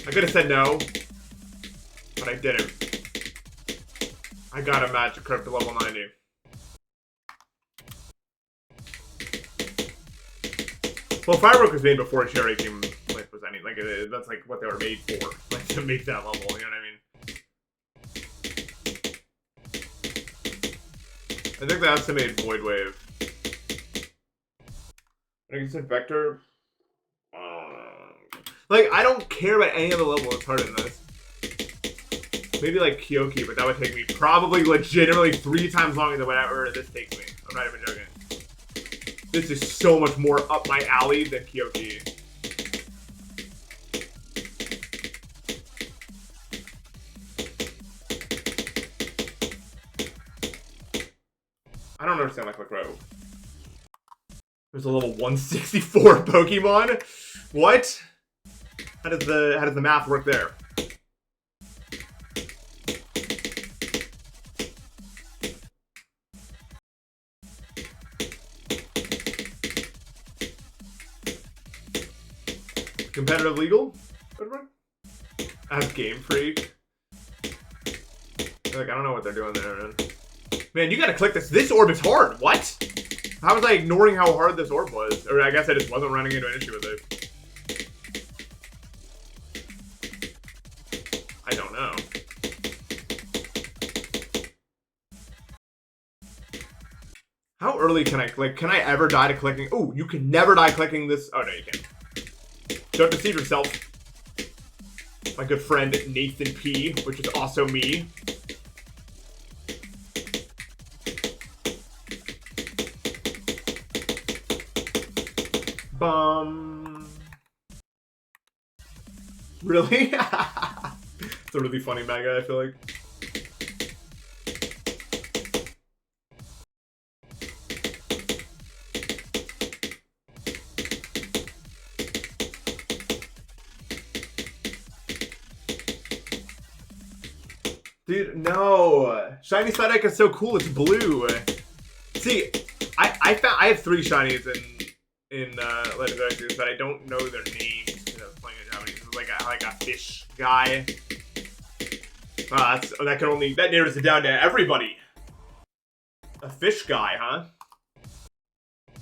I could have said no, but I didn't. I got a Magikarp to level 90. Well, Firework was made before Cherry came, like, was any, like, that's, like, what they were made for, like, to make that level, you know what I mean? I think they also made Void Wave. I think you said Vector. Like, I don't care about any other level that's harder than this. Maybe, like, Kyoki, but that would take me probably legitimately 3 times longer than whatever this takes me. I'm not even joking. This is so much more up my alley than Kyoki. I don't understand like Crow. There's a level 164 Pokemon? What? How does the math work there? Competitive legal? As Game Freak. Like, I don't know what they're doing there, man. Man, you gotta click this. This orb is hard. What? How was I ignoring how hard this orb was? Or I guess I just wasn't running into an issue with it. I don't know. How early can I click? Can I ever die to clicking? Oh, you can never die clicking this. Oh, no, you can't. Don't deceive yourself. My good friend Nathan P, which is also me. Bum. Really? It's a really funny manga, I feel like. Dude, no. Shiny Psyduck is so cool. It's blue. See, I have 3 shinies in Legendary Arceus, but I don't know their names because I was playing in Japanese. It's like a fish guy. That narrows it down to everybody. A fish guy, huh?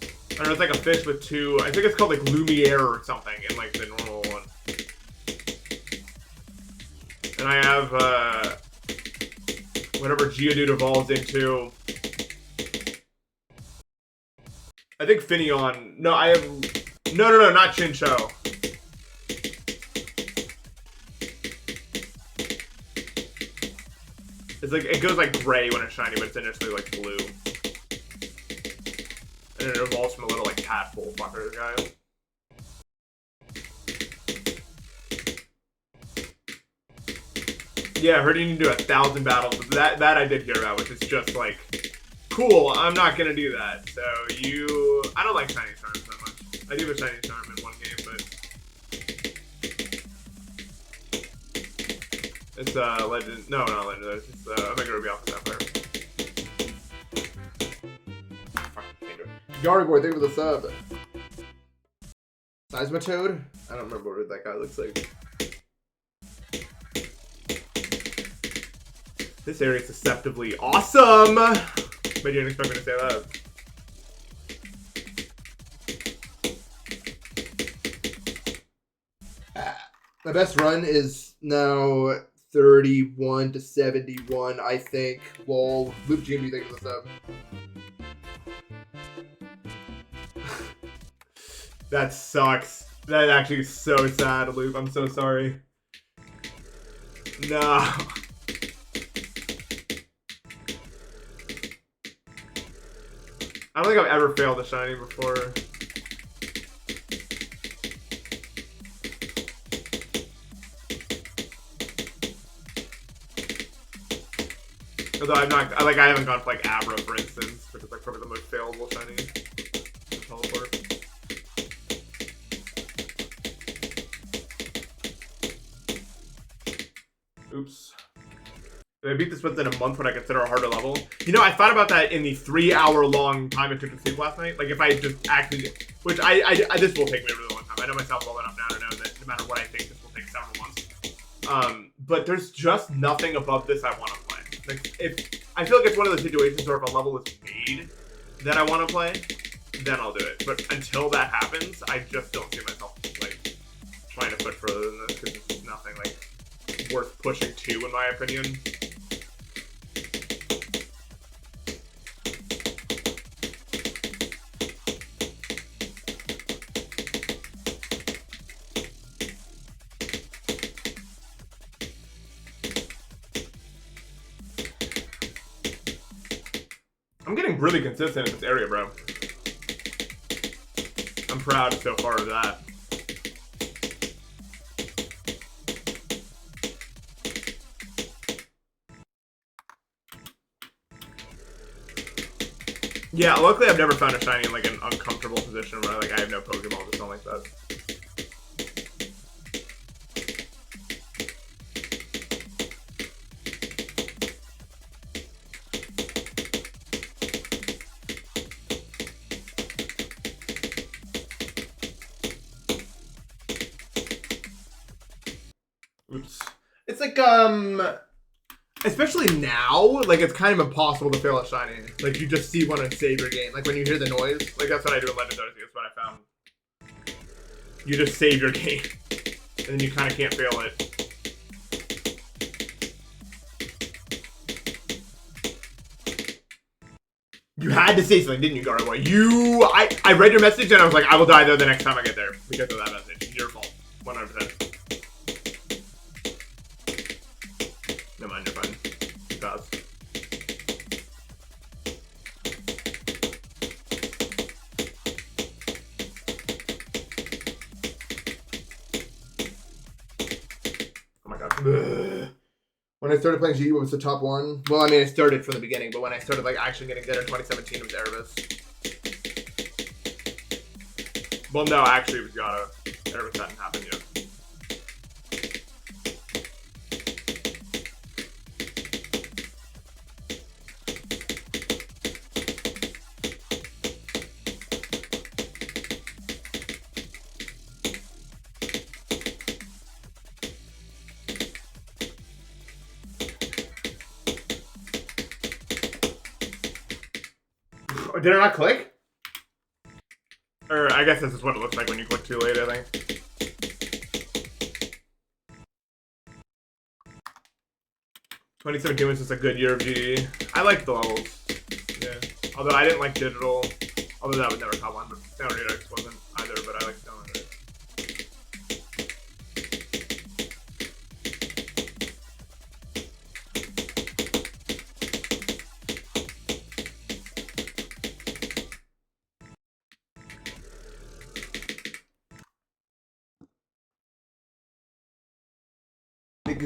I don't know. It's like a fish with 2. I think it's called like Lumiere or something in like the normal one. And I have whatever Geodude evolves into. I think Finneon. No, I have. No, not Chinchou. It's like, it goes like gray when it's shiny, but it's initially like blue. And it evolves from a little like tadpole fucker guy. Yeah, I heard you need to do 1,000 battles. That I did hear about, which is just like, cool, I'm not gonna do that. So I don't like Shiny Charms that much. I do have a Shiny Charm in one game, but it's Legend. No, not Legendary. It's Omega Ruby Alpha Sapphire. Fucking can't do it. Yarboy, thank you for the sub. Seismitoad? I don't remember what that guy looks like. This area is deceptively awesome! But you didn't expect me to say that. My best run is now 31 to 71, I think. Lol. Loop Gene, you think of this up? That sucks. That actually is so sad, Loop. I'm so sorry. No. I don't think I've ever failed a shiny before. Although I haven't gone for like Abra, for instance, which is like probably the most failable shiny. Teleport. Oops. If I beat this within a month, would I consider a harder level? You know, I thought about that in the 3-hour-long time it took to sleep last night. Like, if I just actually... Which this will take me a really long time. I know myself well enough now to know that no matter what I think, this will take several months. But there's just nothing above this I want to play. Like, I feel like it's one of those situations where if a level is made that I want to play, then I'll do it. But until that happens, I just don't see myself, like, trying to push further than this, because it's nothing, like, worth pushing to, in my opinion. I'm getting really consistent in this area, bro. I'm proud so far of that. Yeah, luckily I've never found a shiny in like an uncomfortable position where like I have no Pokeball, just don't like that. Oops. like, especially now, like, it's kind of impossible to fail a shiny. Like, you just see one and save your game. Like, when you hear the noise, like, that's what I do in Legends Arceus. That's what I found. You just save your game. And then you kind of can't fail it. You had to say something, didn't you, Garboy? I read your message and I was like, I will die there the next time I get there because of that message. Your fault. 100%. Never mind, you're fine. Pass. Oh my god. Ugh. When I started playing GE, what was the top one? Well, I mean, I started from the beginning, but when I started like actually getting good in 2017, it was Erebus. Well, no, actually, it was Yata. Erebus hadn't happened yet. Did it not click? Or I guess this is what it looks like when you click too late, I think. '2017 was just a good year of GD. I liked the levels. Yeah. Although I didn't like digital. Although that would never top one, but Stone Redux wasn't either, but I like Stone Redux.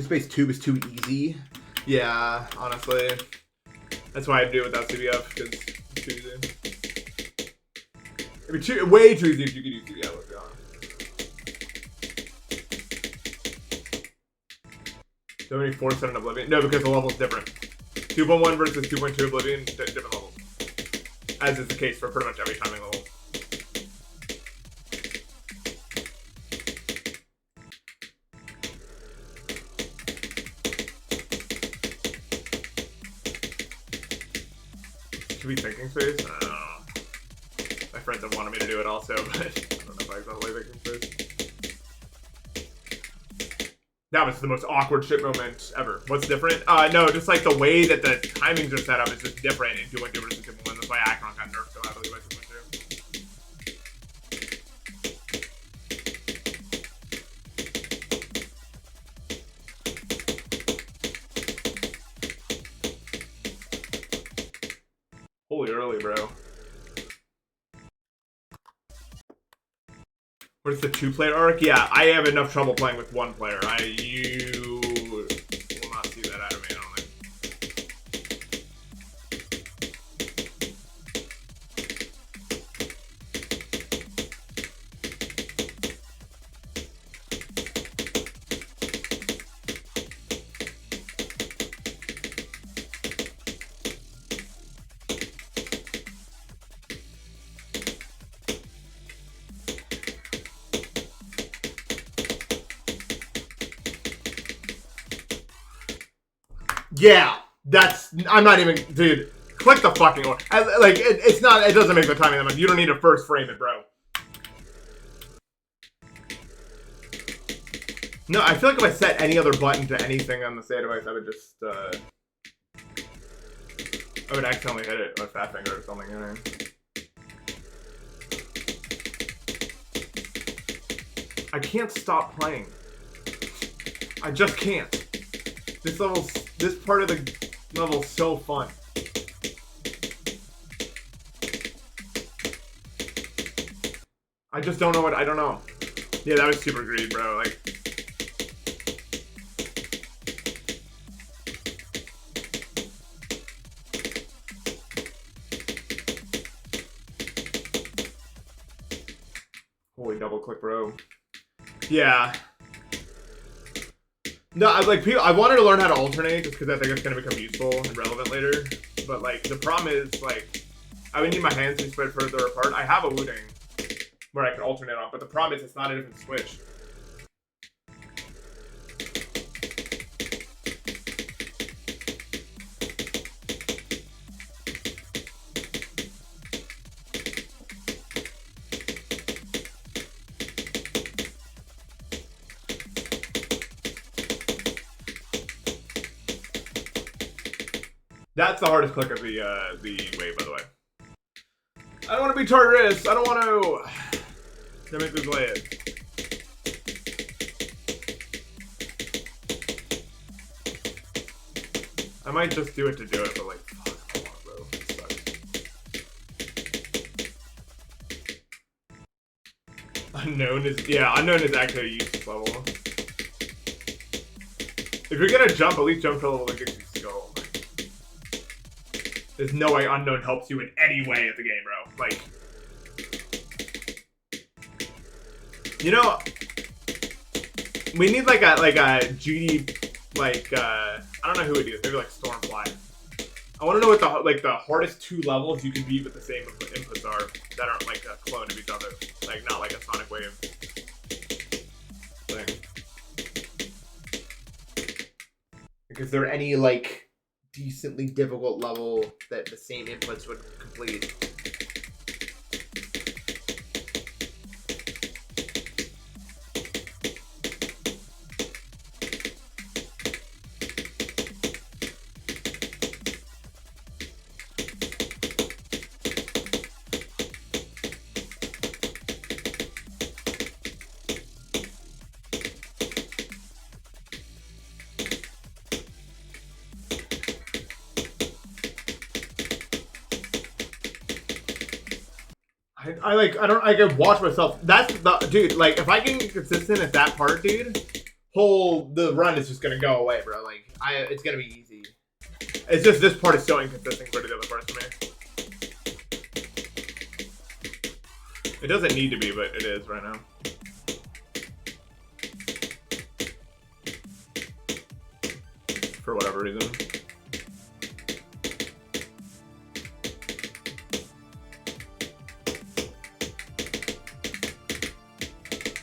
Space 2 was too easy. Yeah, honestly. That's why I do it without CBF, because it's too easy. It'd be way too easy if you could use CBF, let's be honest. So many 4-7 Oblivion? No, because the level's different. 2.1 versus 2.2 Oblivion, different levels. As is the case for pretty much every timing level. Should be thinking space? I don't know. My friends have wanted me to do it also, but I don't know if I exactly thinking space. That was the most awkward shit moment ever. What's different? No, just like the way that the timings are set up is just different in 2.2 versus 2.1. That's why Acheron got nerfed so heavily by 2.2. Holy early, bro. What's the 2-player arc? Yeah, I have enough trouble playing with 1 player. You will not see that out of me, I don't think. Yeah, I'm not even, dude, click the fucking order. Like, it doesn't make the timing that much. You don't need to first frame it, bro. No, I feel like if I set any other button to anything on the state device, I would just, I would accidentally hit it with Fat Finger or something, you know? I can't stop playing. I just can't. This part of the level's so fun. I just don't know I don't know. Yeah, that was super greedy, bro. Like, holy double click, bro. Yeah. No, I wanted to learn how to alternate just because I think it's going to become useful and relevant later. But, like, the problem is, like, I would need my hands to be spread further apart. I have a Wu-Ding where I can alternate on, but the problem is it's not a different switch. That's the hardest click of the wave, by the way. I don't want to be Tartarus. I don't want to make this lay it. I might just do it to do it, but like, fuck, I don't want to, bro. It sucks. Unknown is actually a useless level. If you're gonna jump, at least jump to a level that gets you skull. There's no way unknown helps you in any way at the game, bro. Like, you know, we need like a GD, like I don't know who it is. Maybe like Stormfly. I want to know what the hardest 2 levels you can beat with the same inputs are that aren't like a clone of each other, like not like a Sonic Wave thing. Like, is there any like decently difficult level that the same inputs would complete? I can watch myself. That's the dude. Like, if I can get consistent at that part, dude, the run is just gonna go away, bro. Like, it's gonna be easy. It's just this part is so inconsistent compared to the other parts for me. It doesn't need to be, but it is right now. For whatever reason.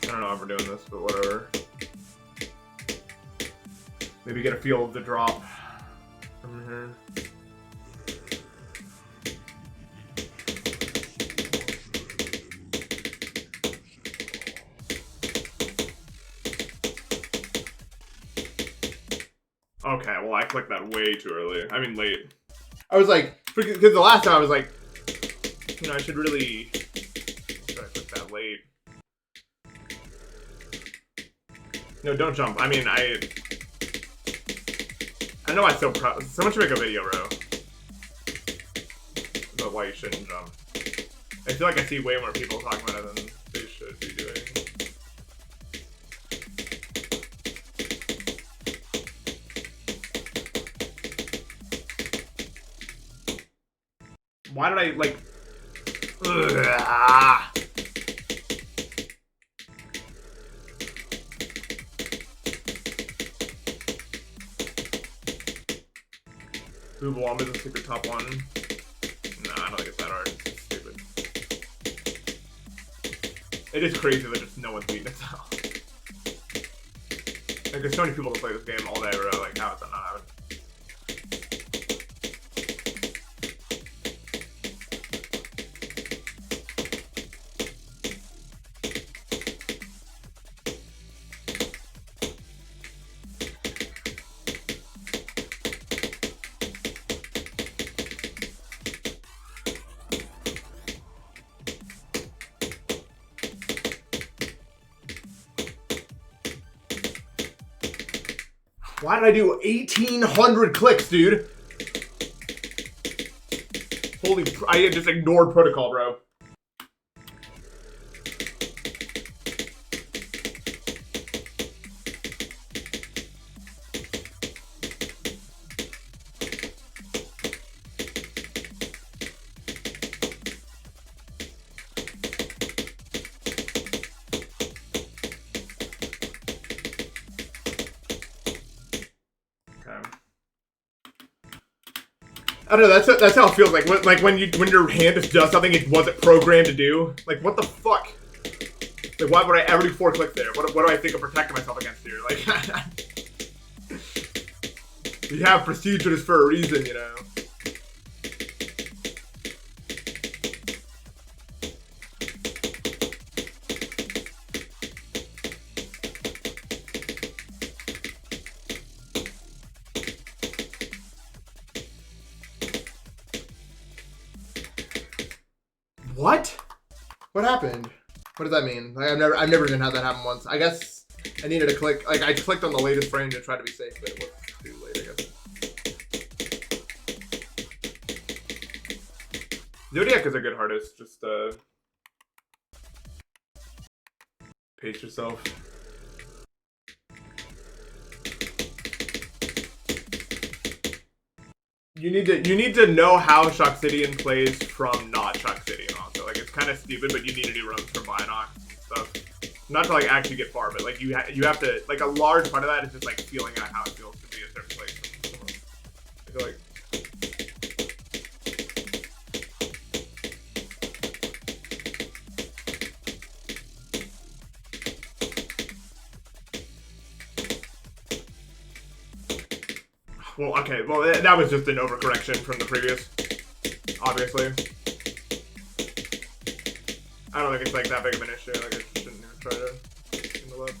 I don't know if we're doing this, but whatever. Maybe get a feel of the drop from here. Okay, well I clicked that way too early. I mean late. I was like, because the last time I was like, you know, I should really click that late. No, don't jump. I mean, I know I'm so proud. So much to make a video, bro. About why you shouldn't jump. I feel like I see way more people talking about it than they should be doing. Why did I, like... Ugh. Boobalomb is a secret top 1. Nah, I don't think it's that hard. It's stupid. It is crazy that just no one's beating it now. Like, there's so many people that play this game all day, bro. Like, how is that not happening? Why did I do 1,800 clicks, dude? Holy, I just ignored protocol, bro. I don't know. That's how it feels like. When your hand just does something it wasn't programmed to do. Like, what the fuck? Like, why would I ever do 4 clicks there? What do I think I'm protecting myself against here? Like, you have procedures for a reason, you know. What? What happened? What does that mean? Like, I've never even had that happen once. I guess I needed to click. Like I clicked on the latest frame to try to be safe, but it was too late. I guess. Zodiac is a good artist. Just pace yourself. You need to know how Shoxidian plays from not Shoxidian also. Like, it's kind of stupid, but you need to do runs from Binox and stuff. Not to like actually get far, but like you have to, like, a large part of that is just like feeling out how it feels to be a certain place. I feel like. Well, okay, well, that was just an overcorrection from the previous, obviously. I don't think it's, like, that big of an issue. Like, I shouldn't even try to handle that.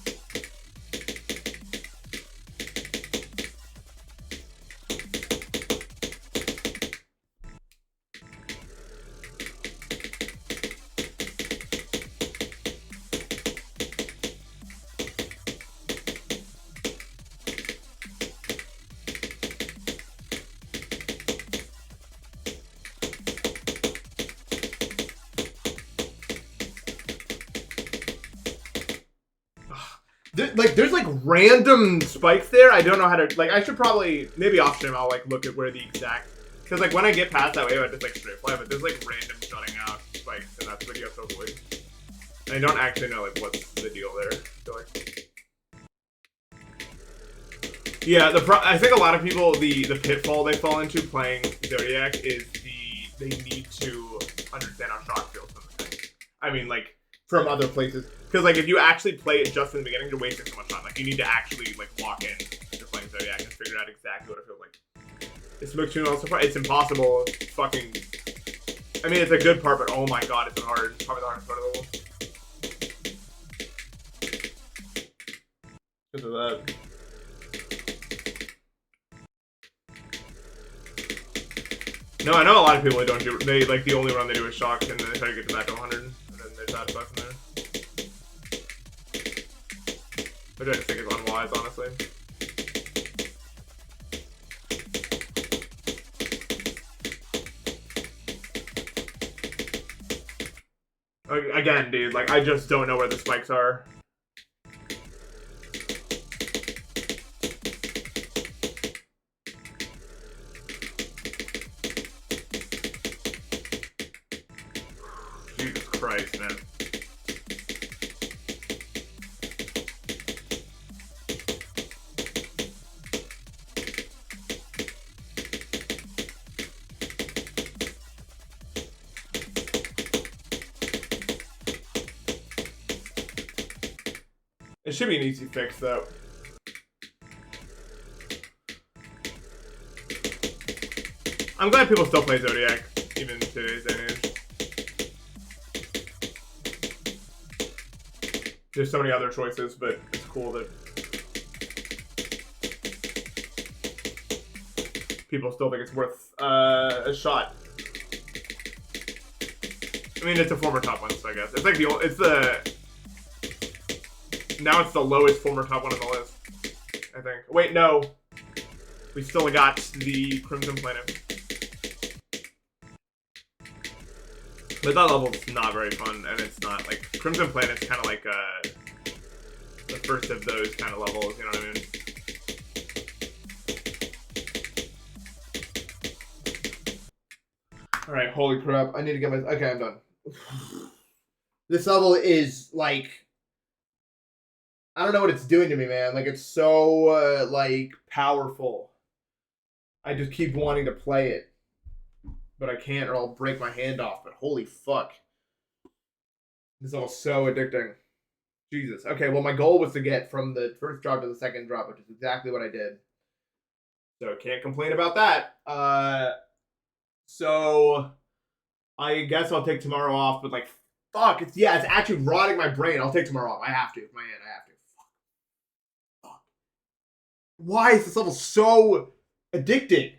There's like random spikes there. I don't know how to, like, I should probably, maybe off stream I'll like look at where the exact, because like when I get past that wave I just like straight fly, but there's like random shutting out spikes and that's what you have to avoid. And I don't actually know like what's the deal there. So, like, yeah, I think a lot of people, the pitfall they fall into playing Zodiac is they need to understand how shock feels from the thing. I mean, like, from other places. Because, like, if you actually play it just in the beginning, you're wasting so much time. Like, you need to actually, like, walk in to playing Zodiac and figure out exactly what it feels like. It's it's impossible. It's fucking... I mean, it's a good part, but oh my god, it's hard. It's probably the hardest part of the level. Because of that. No, I know a lot of people that don't do... They, like, the only run they do is shock, and then they try to get to back to 100, and then they're satisfied from there. Which I just think is unwise, honestly. Again, dude, like, I just don't know where the spikes are. Jesus Christ, man. It should be an easy fix, though. I'm glad people still play Zodiac, even in today's day and age. There's so many other choices, but it's cool that people still think it's worth a shot. I mean, it's a former top one, so I guess. It's like now it's the lowest former top one on the list, I think. Wait, no. We still got the Crimson Planet. But that level's not very fun, and it's not, like, Crimson Planet's kind of like the first of those kind of levels, you know what I mean? Alright, holy crap. I need to get my... Okay, I'm done. This level is, like... I don't know what it's doing to me, man. Like, it's so, like, powerful. I just keep wanting to play it. But I can't or I'll break my hand off. But holy fuck. This is all so addicting. Jesus. Okay, well, my goal was to get from the first drop to the second drop, which is exactly what I did. So, can't complain about that. So, I guess I'll take tomorrow off, but, like, fuck. It's actually rotting my brain. I'll take tomorrow off. I have to. My hand, I have to. Fuck. Why is this level so addicting,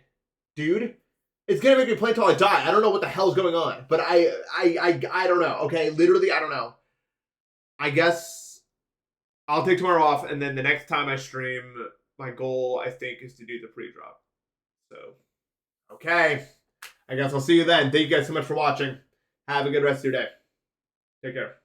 dude? It's gonna make me play until I die. I don't know what the hell's going on, but I don't know. Okay, literally, I don't know. I guess I'll take tomorrow off, and then the next time I stream, my goal I think is to do the pre-drop. So, okay, I guess I'll see you then. Thank you guys so much for watching. Have a good rest of your day. Take care.